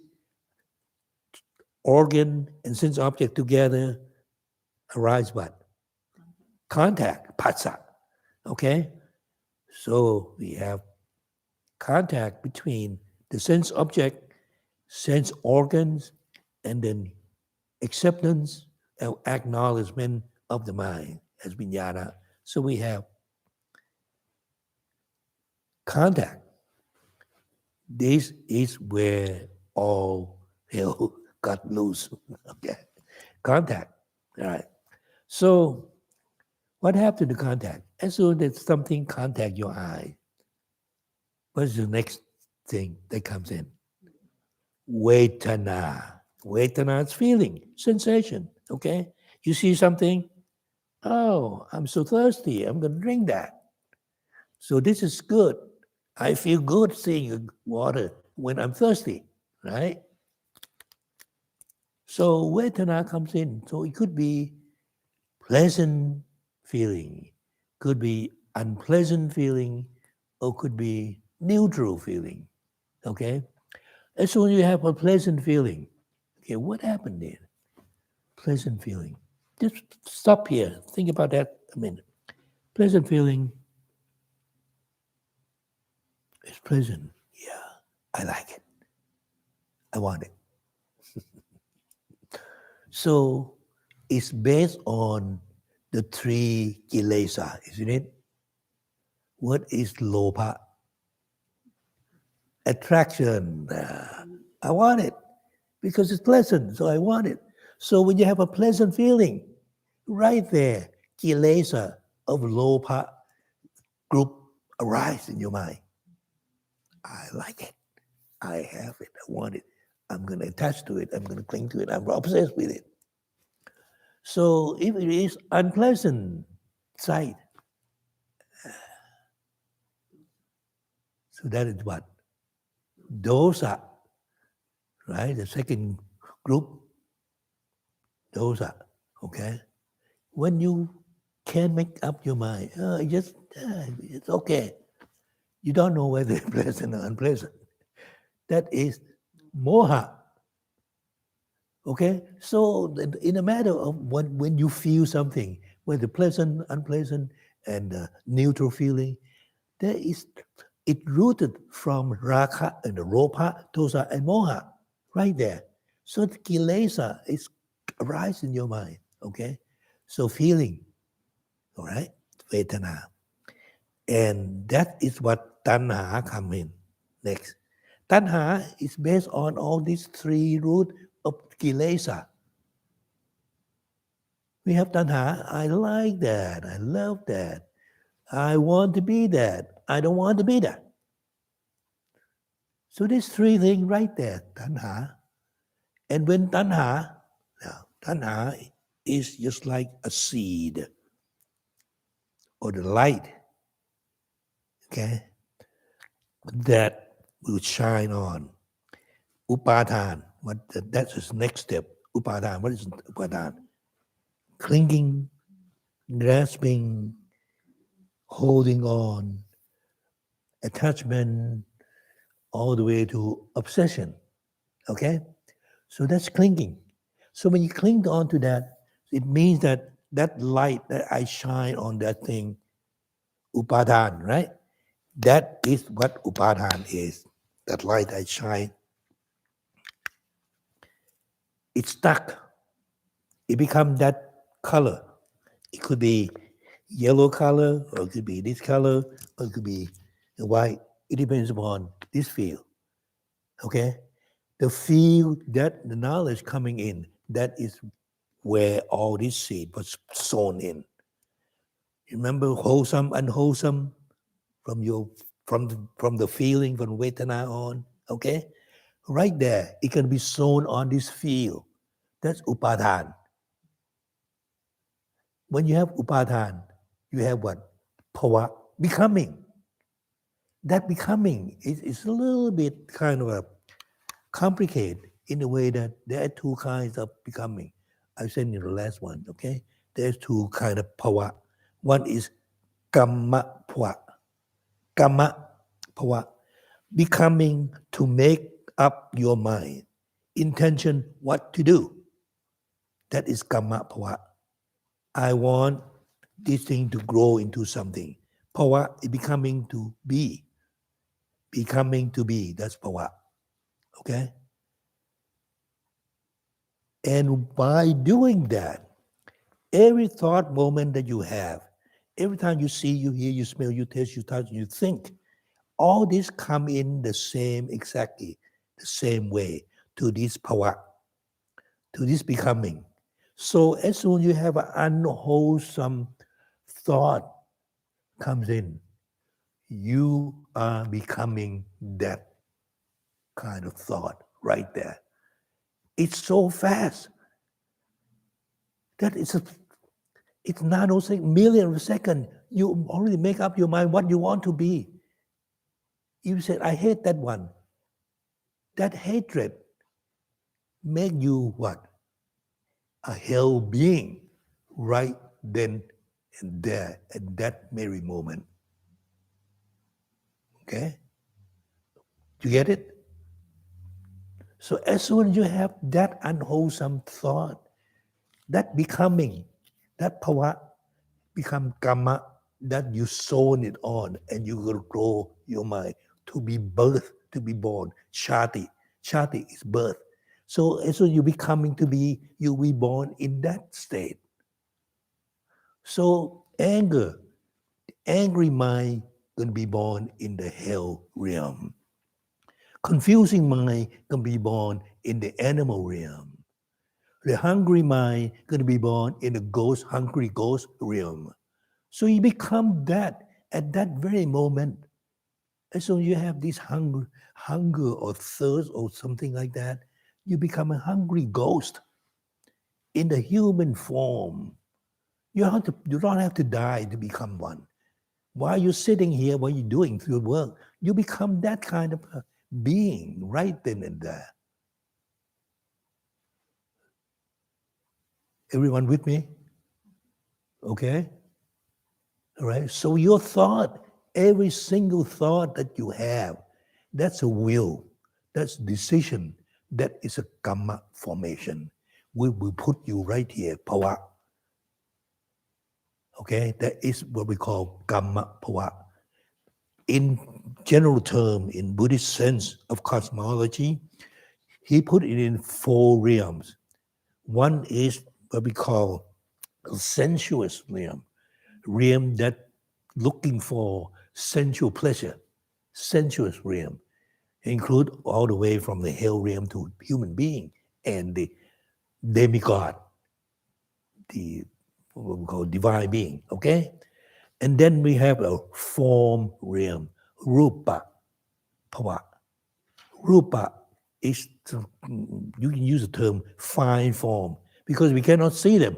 organ and sense object together, arise what? Contact, phassa. Okay? So we have contact between the sense object, sense organs, and then acceptance and acknowledgement of the mind as vinyana. So we have contact. This is where all hell got loose. Okay. Contact. All right. So what happened to contact? As soon as something contact your eye, what's the next thing that comes in? Vedana. Vedana is feeling, sensation. Okay. You see something? Oh, I'm so thirsty. I'm going to drink that. So this is good. I feel good seeing water when I'm thirsty, right? So Vedana comes in. So it could be pleasant feeling, could be unpleasant feeling, or could be neutral feeling. Okay? As soon as you have a pleasant feeling, okay, what happened there? Pleasant feeling. Just stop here. Think about that a minute. Pleasant feeling is pleasant. Yeah, I like it. I want it. So it's based on the three kilesa, isn't it? What is lopa? Attraction. I want it because it's pleasant, so I want it. So when you have a pleasant feeling, right there, kilesa of lopa group arise in your mind. I like it. I have it. I want it. I'm going to attach to it. I'm going to cling to it. I'm obsessed with it. So if it is unpleasant sight, so that is what? Dosa, right? The second group, dosa, okay? When you can make up your mind, it's okay. You don't know whether it's pleasant or unpleasant. That is moha. Okay, so in a matter of when you feel something, whether pleasant, unpleasant, and neutral feeling, there is it rooted from raga and ropa, dosa, and moha, right there. So the kilesa is arise in your mind. Okay, so feeling, all right, vedana, and that is what tanha come in next. Tanha is based on all these three root of kilesa. We have tanha. I like that. I love that. I want to be that. I don't want to be that. So these three things right there, tanha. And when tanha is just like a seed or the light, okay, that will shine on. Upadhan, that's his next step. Upadhan, what is upadhan? Clinging, grasping, holding on, attachment, all the way to obsession. Okay? So that's clinging. So when you cling on to that, it means that that light that I shine on that thing, upadhan, right? That is what upadhan is. That light I shine, it's stuck. It becomes that color. It could be yellow color, or it could be this color, or it could be white. It depends upon this field. Okay? The field that the knowledge coming in, that is where all this seed was sown in. Remember wholesome, unwholesome from your from the feeling from Vedana on. Okay? Right there, it can be sown on this field. That's upadhan. When you have upadhan, you have what? Bhava, becoming. That becoming is a little bit kind of a complicated in the way that there are two kinds of becoming. I said in the last one, okay? There's two kind of bhava. One is kamma bhava. Kamma bhava. Becoming to make up your mind. Intention what to do. That is kamma bhava. I want this thing to grow into something. Bhava is becoming to be. Becoming to be, that's bhava. Okay? And by doing that, every thought moment that you have, every time you see, you hear, you smell, you taste, you touch, you think, all this come in the same, exactly the same way to this bhava, to this becoming. So as soon as you have an unwholesome thought comes in, you are becoming that kind of thought right there. It's so fast that it's nanosecond, million of a second. You already make up your mind what you want to be. You said, I hate that one. That hatred make you what? A hell being right then and there at that very moment. Okay? You get it? So as soon as you have that unwholesome thought, that becoming, that bhava become karma, that you sown it on and you will grow your mind to be birth, to be born. Shati. Shati is birth. So as soon as you becoming to be, you'll be born in that state. So anger, angry mind can be born in the hell realm. Confusing mind can be born in the animal realm. The hungry mind can be born in the hungry ghost realm. So you become that at that very moment. And so you have this hunger or thirst or something like that. You become a hungry ghost in the human form. You don't have to die to become one. While you're sitting here, while you're doing your work, you become that kind of a being right then and there. Everyone with me? Okay? All right. So your thought Every single thought that you have, that's a will, that's decision, that is a karma formation. We will put you right here, Pawa. Okay, that is what we call karma Pawa. In general term, in Buddhist sense of cosmology, he put it in 4 realms. One is what we call a sensuous realm that looking for sensual pleasure, sensuous realm, include all the way from the hell realm to human being and the demigod, the what we call divine being, okay? And then we have a form realm, rupa, Bhava. Rupa is, you can use the term fine form because we cannot see them.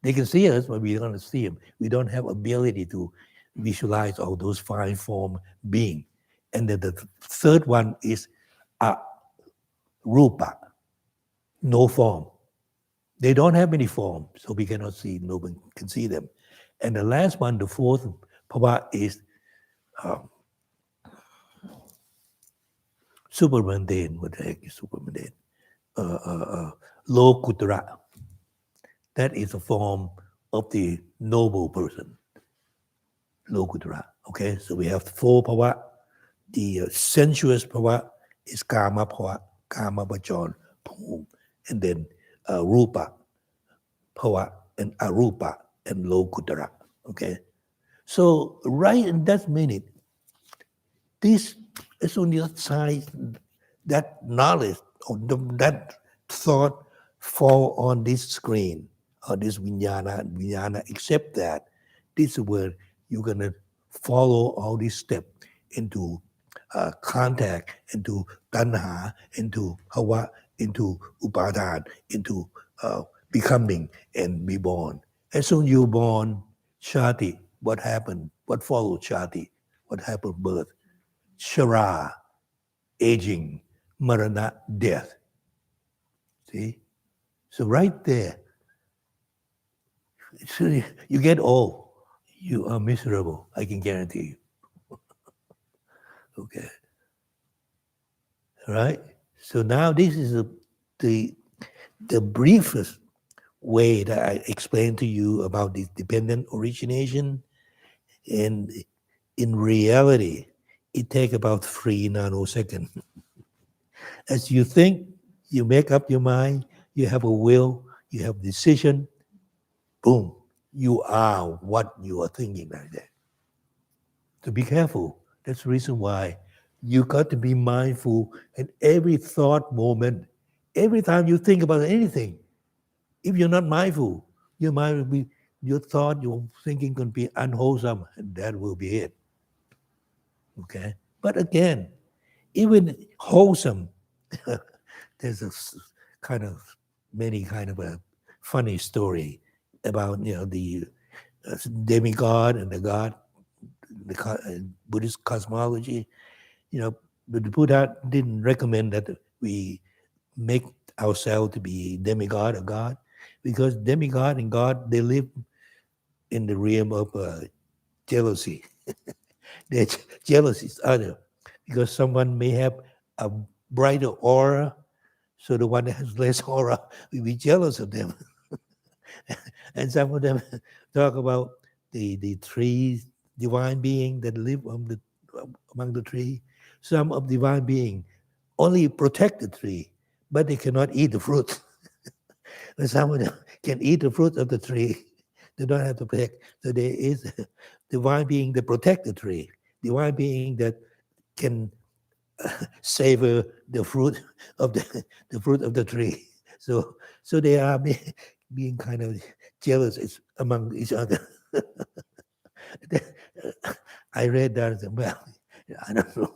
They can see us, but we don't see them. We don't have ability to visualize all those fine form being. And then the third one is rupa, no form. They don't have any form, so we cannot see, no one can see them. And the last one, the fourth Bhava is super mundane. What the heck is super mundane? Low kutra. That is a form of the noble person. Low kutra. Okay, so we have 4 Bhava. The sensuous Bhava is Kama Bhava, Kama Vajon, Bhum, and then Rupa Bhava, and Arupa, and Low kutra. Okay, so right in that minute, this is on the other side, that knowledge or that thought fall on this screen or this vijnana accept that. This is where you're going to follow all these steps into contact, into tanha, into hawa, into upadhan, into becoming and be born. As soon as you're born, shati, what happened? What followed shati? What happened? Birth. Shara, aging, marana, death. See? So right there, so you get old, you are miserable, I can guarantee you. Okay. All right? So now this is the briefest way that I explained to you about this dependent origination. And in reality, it takes about 3 nanoseconds. As you think, you make up your mind, you have a will, you have decision, boom, you are what you are thinking like that. So be careful. That's the reason why you got to be mindful at every thought moment, every time you think about anything. If you're not mindful, your mind will be, your thought, your thinking can be unwholesome, and that will be it. Okay? But again, even wholesome, there's a kind of many kind of a funny story about the demigod and the god, the Buddhist cosmology. But the Buddha didn't recommend that we make ourselves to be demigod or god, because demigod and god, they live in the realm of jealousy. They're jealous each other because someone may have a brighter aura, so the one that has less aura will be jealous of them. And some of them talk about the trees, divine being that live among the tree. Some of divine being only protect the tree, but they cannot eat the fruit. And some of them can eat the fruit of the tree. They don't have to protect. So there is a divine being that protect the tree, divine being that can savor the fruit of the fruit of the tree. So they are being kind of jealous among each other. I read that and said, well, I don't know.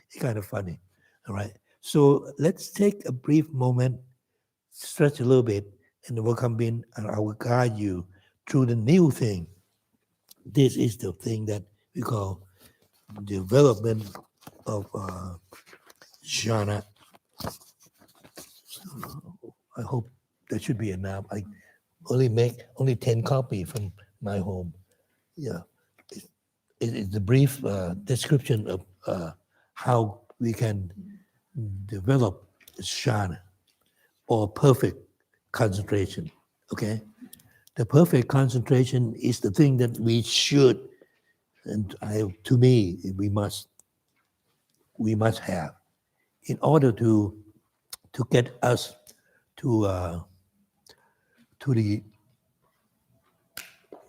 It's kind of funny. All right. So let's take a brief moment, stretch a little bit, and then we'll come in and I will guide you through the new thing. This is the thing that we call development of jhana. I hope that should be enough. I only make 10 copies from my home. Yeah. It's a brief description of how we can develop jhana or perfect concentration. Okay, the perfect concentration is the thing that we should, and to me, we must have in order to get us to the.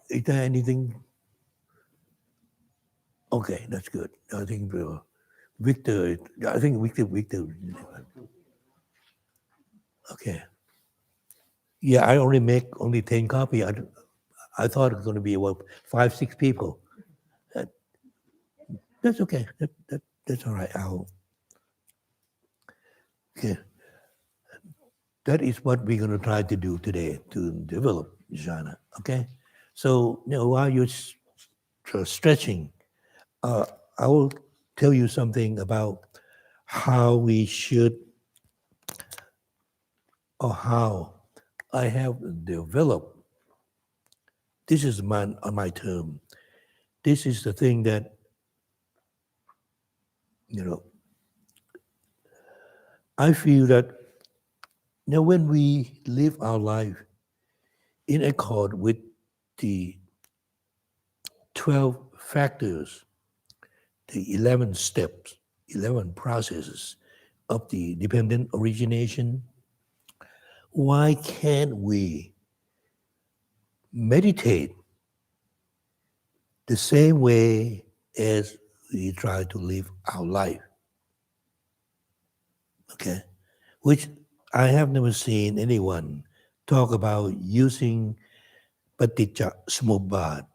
Is there anything? Okay, that's good. I think Victor. I think Victor. Okay. Yeah, I only make only 10 copies. I thought it was going to be about 5, 6 people. That, that's okay. That's all right. Okay. That is what we're going to try to do today to develop jhana. Okay. So, while you're stretching, uh, I will tell you something about how we should, or how I have developed. This is my term. This is the thing that, I feel that when we live our life in accord with the 12 factors, the 11 steps, 11 processes of the dependent origination, why can't we meditate the same way as we try to live our life? Okay? Which I have never seen anyone talk about using paticca samuppada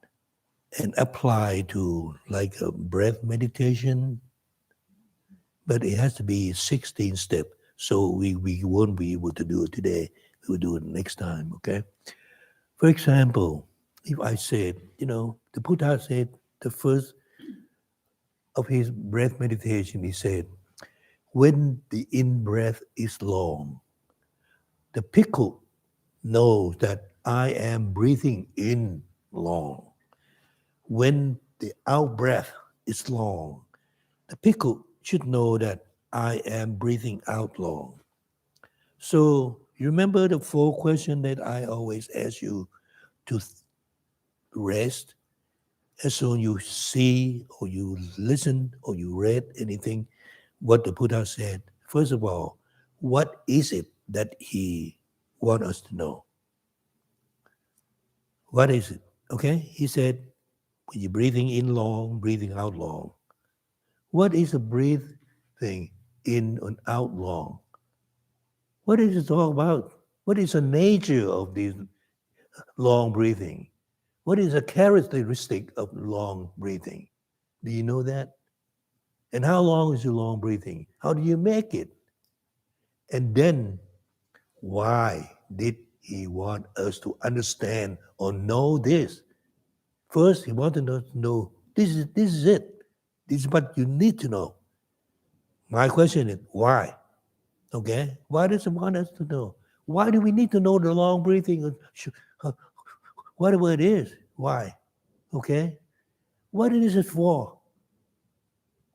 and apply to like a breath meditation, but it has to be 16 steps. So we won't be able to do it today. We will do it next time, okay? For example, if I said, the Buddha said the first of his breath meditation, he said, when the in-breath is long, the pickle knows that I am breathing in long. When the out-breath is long, the pickle should know that I am breathing out long. So you remember the 4 questions that I always ask you to rest as soon you see or you listen or you read anything, what the Buddha said. First of all, what is it that he wants us to know? What is it? Okay? He said, when you're breathing in long, breathing out long. What is a breathing in and out long? What is it all about? What is the nature of this long breathing? What is a characteristic of long breathing? Do you know that? And how long is your long breathing? How do you make it? And then, why did he want us to understand or know this? First, he wanted us to know this is it. This is what you need to know. My question is why? Okay? Why does he want us to know? Why do we need to know the long breathing? Whatever it is. Why? Okay? What is it for?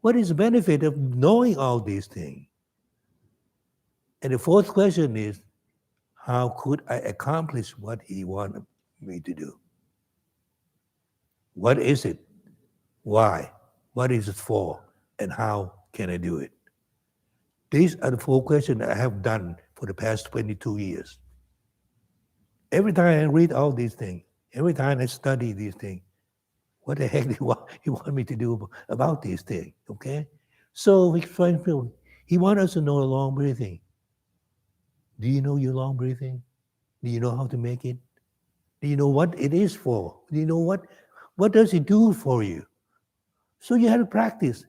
What is the benefit of knowing all these things? And the fourth question is, how could I accomplish what he wanted me to do? What is it? Why? What is it for? And how can I do it? These are the 4 questions I have done for the past 22 years. Every time I read all these things, every time I study these things, what the heck do you want me to do about these things? Okay? So, he wants us to know the long breathing. Do you know your long breathing? Do you know how to make it? Do you know what it is for? Do you know what does it do for you? So you have to practice.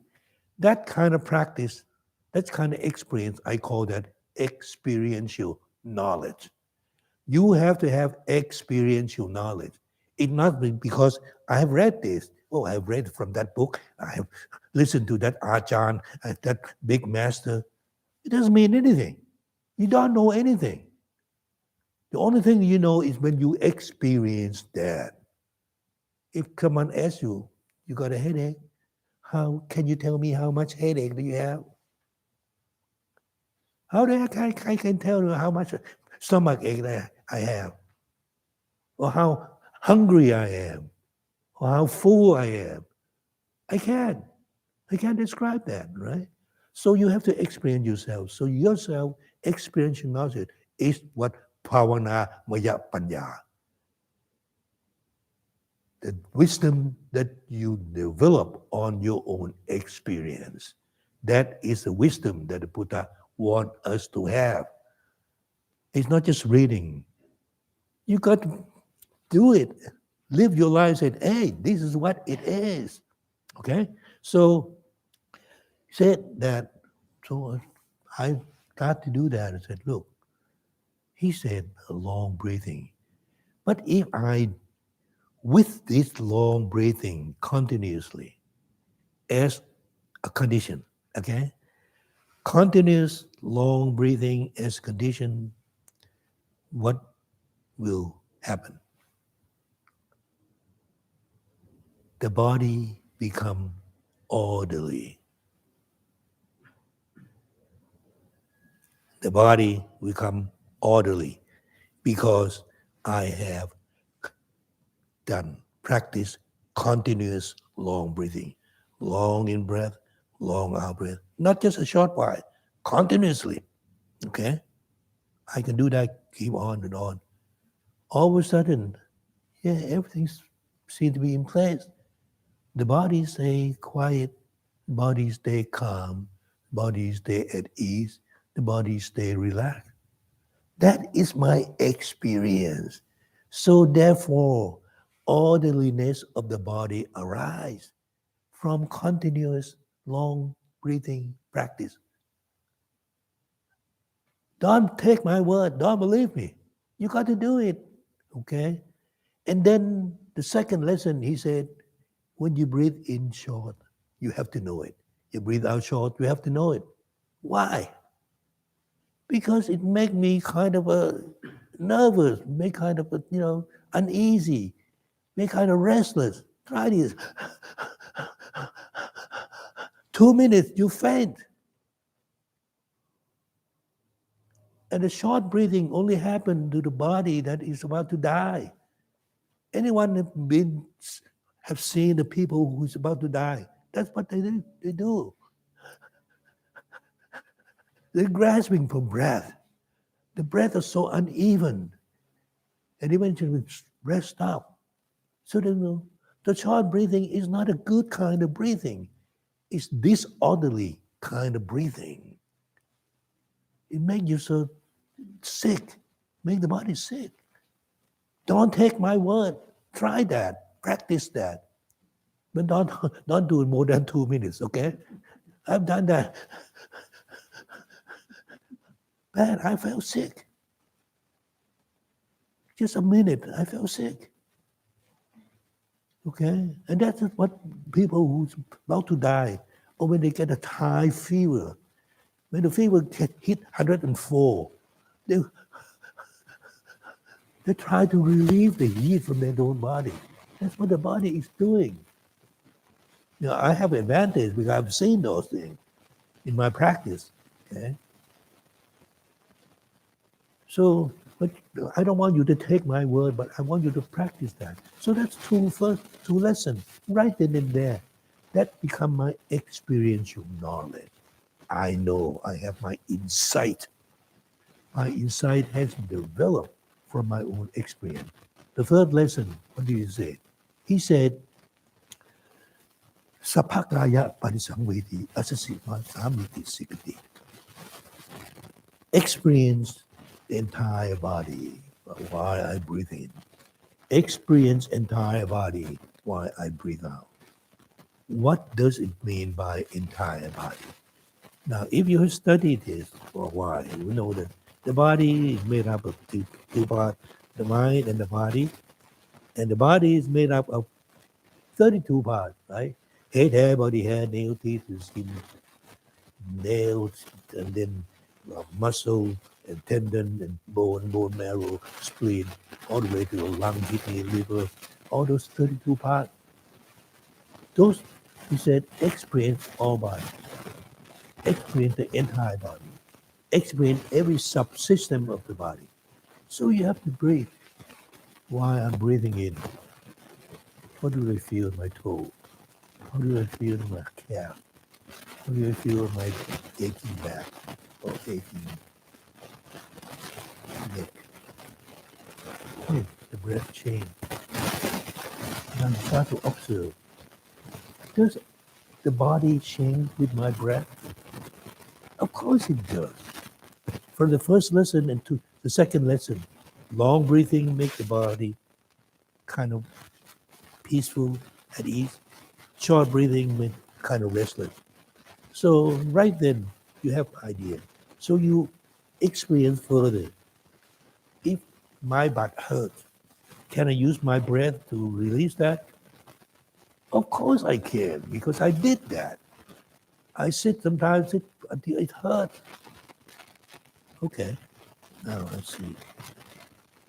That kind of practice, that kind of experience, I call that experiential knowledge. You have to have experiential knowledge. It not because I have read this. Oh, I have read from that book. I have listened to that Ajahn, that big master. It doesn't mean anything. You don't know anything. The only thing you know is when you experience that. If someone asks you, You got a headache. How can you tell me how much headache do you have? How do I can tell you how much stomach ache that I have, or how hungry I am, or how full I am? I can't. I can't describe that, right? So you have to experience yourself. So yourself, experiential knowledge is what Pavana Maya Panya, the wisdom that you develop on your own experience. That is the wisdom that the Buddha wants us to have. It's not just reading. You got to do it. Live your life and say, hey, this is what it is. Okay? So he said that, so I started to do that. I said, look, he said a long breathing. But if I, with this long breathing continuously as a condition, okay? Continuous long breathing as condition, what will happen? The body become orderly. The body become orderly because I have done practice continuous long breathing, long in breath, long out breath, not just a short while, continuously. Okay, I can do that, keep on and on. All of a sudden, yeah, everything seems to be in place. The body stay quiet, the body stay calm, body stay at ease, the body stay relaxed. That is my experience. So therefore, orderliness of the body arise from continuous long breathing practice. Don't take my word, don't believe me. You got to do it. Okay? And then the second lesson, he said, when you breathe in short, you have to know it. You breathe out short, you have to know it. Why? Because it make me kind of nervous, make kind of uneasy, make kind of restless. Try this. 2 minutes, you faint. And the short breathing only happens to the body that is about to die. Anyone have seen the people who's about to die? That's what they do. They do. They're grasping for breath. The breath is so uneven, and eventually rest up. So the short breathing is not a good kind of breathing. It's disorderly kind of breathing. It makes you so sick, make the body sick. Don't take my word. Try that. Practice that. But don't do it more than 2 minutes, okay? I've done that. Man, I felt sick. Just a minute, I felt sick. Okay? And that's what people who's about to die, or when they get a high fever, when the fever hit 104, they try to relieve the heat from their own body. That's what the body is doing. I have advantage because I've seen those things in my practice. Okay? So, but I don't want you to take my word, but I want you to practice that. So that's first two lessons, right then and there. That become my experiential knowledge. I know I have my insight. My insight has developed from my own experience. The third lesson, what did he say? He said, Sapakaya parisangvedi asasima samiti sikati. Experience the entire body while I breathe in. Experience entire body while I breathe out. What does it mean by entire body? Now, if you have studied this for a while, you know that the body is made up of two parts, the mind and the body. And the body is made up of 32 parts, right? Head, hair, body, hair, nail, teeth, and skin, nails, and then muscle, and tendon, and bone marrow, spleen, all the way to the lung, kidney, liver, all those 32 parts. Those, he said, experience all bodies, experience the entire body, experience every subsystem of the body. So you have to breathe. While I'm breathing in, what do I feel in my toe? How do I feel in my calf? How do I feel in my aching back or aching neck? The breath change. And I start to observe. Does the body change with my breath? Of course it does. From the first lesson into the second lesson, long breathing makes the body kind of peaceful, at ease. Short breathing makes kind of restless. So right then, you have idea. So you experience further. If my butt hurts, can I use my breath to release that? Of course I can, because I did that. I sometimes sit until it hurts. Okay, now let's see.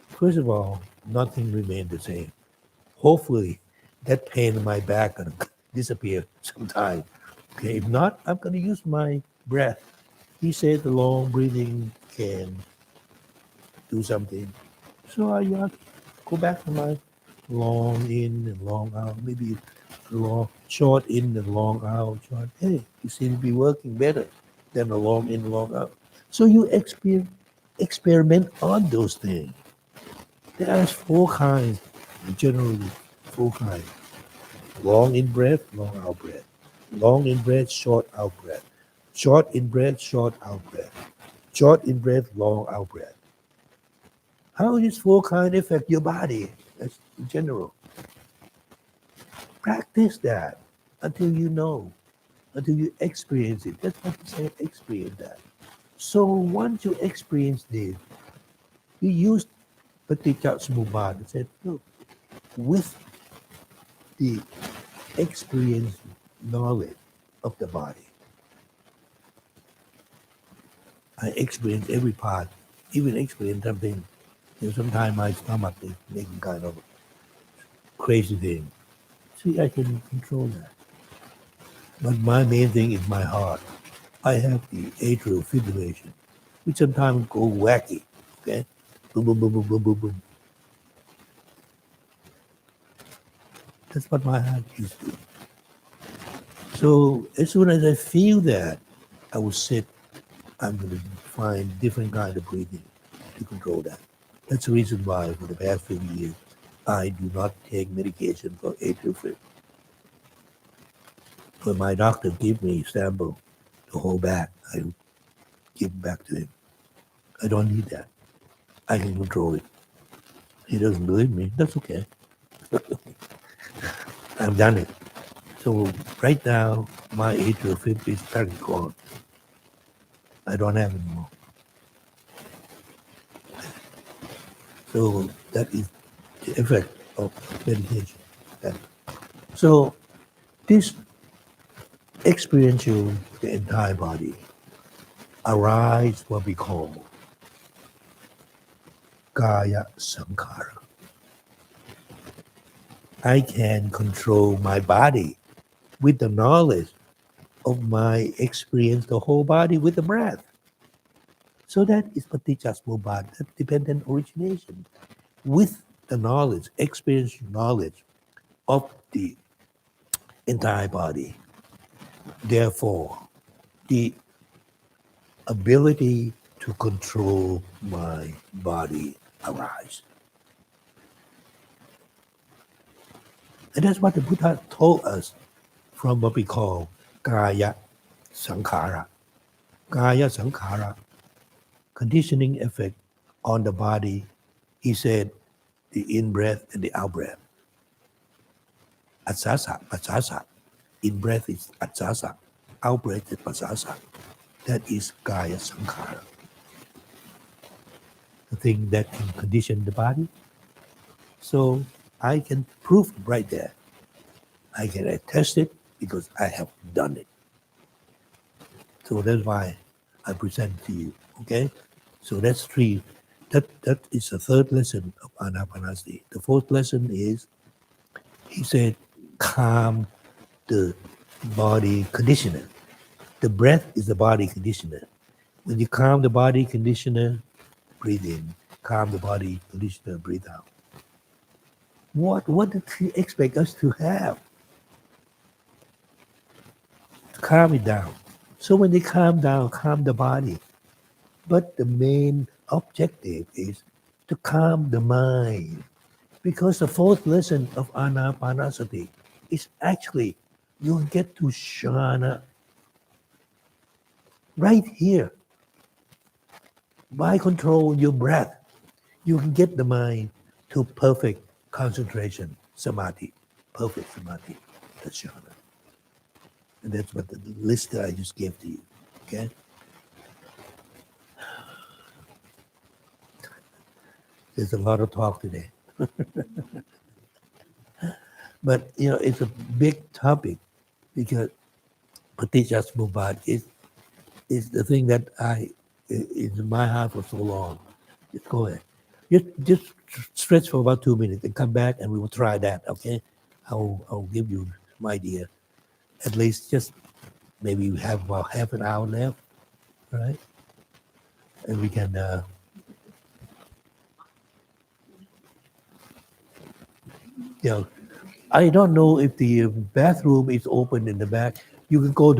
First of all, nothing remained the same. Hopefully, that pain in my back gonna disappear sometime. Okay, if not, I'm gonna use my breath. He said the long breathing can do something. So I go back to my long in and long out, maybe long short in and long out. Short. Hey, you seem to be working better than a long in, long out. So you experiment on those things. There are four kinds, generally four kinds. Long in breath, long out breath. Long in breath, short out breath. Short in breath, short out breath. Short in breath, long out breath. How these four kinds affect your body? That's in general. Practice that until you know, until you experience it. That's what you say, experience that. So once you experience this, you use Paticca and said, look, with the experience knowledge of the body, I experience every part, even experience something. Sometimes my stomach is making kind of crazy thing. See, I can control that. But my main thing is my heart. I have the atrial fibrillation, which sometimes go wacky. Okay, boom, boom, boom, boom, boom, boom, boom. That's what my heart used to do. So as soon as I feel that, I will sit. I'm going to find different kind of breathing to control that. That's the reason why for the past 50 years, I do not take medication for atrial fibrillation. When my doctor give me sample to hold back, I give it back to him. I don't need that. I can control it. He doesn't believe me. That's okay. I've done it. So right now, my atrial fibrillation is practically gone. I don't have it anymore. So that is the effect of meditation. Okay. So this experiential the entire body arise what we call Kaya Sankhara. I can control my body with the knowledge of my experience, the whole body with the breath. So that is Paticca, dependent origination, with the knowledge, experiential knowledge of the entire body. Therefore, the ability to control my body arise. And that's what the Buddha told us from what we call Kaya Sankhara. Kaya Sankhara, conditioning effect on the body. He said the in-breath and the out-breath. Asasa. In-breath is Asasa. Out-breath is Pasasa. That is Kaya Sankhara. The thing that can condition the body. So I can prove right there. I can attest it because I have done it. So that's why I present to you. Okay? So that's three. That is the third lesson of Anapanasati. The fourth lesson is, he said, calm the body conditioner. The breath is the body conditioner. When you calm the body conditioner, breathe in. Calm the body conditioner, breathe out. What did he expect us to have? To calm it down. So when they calm down, calm the body. But the main objective is to calm the mind. Because the fourth lesson of Anapanasati is actually you'll get to jhana right here. By control your breath, you can get the mind to perfect concentration, samadhi, perfect samadhi. That's jhana. And that's what the list that I just gave to you. Okay? There's a lot of talk today. But it's a big topic because Patijas Mubad is the thing that is in my heart for so long. Just go ahead. Just stretch for about 2 minutes and come back and we will try that, okay? I'll give you some idea. At least just maybe we have about half an hour left, right? And we can I don't know if the bathroom is open in the back. You can go to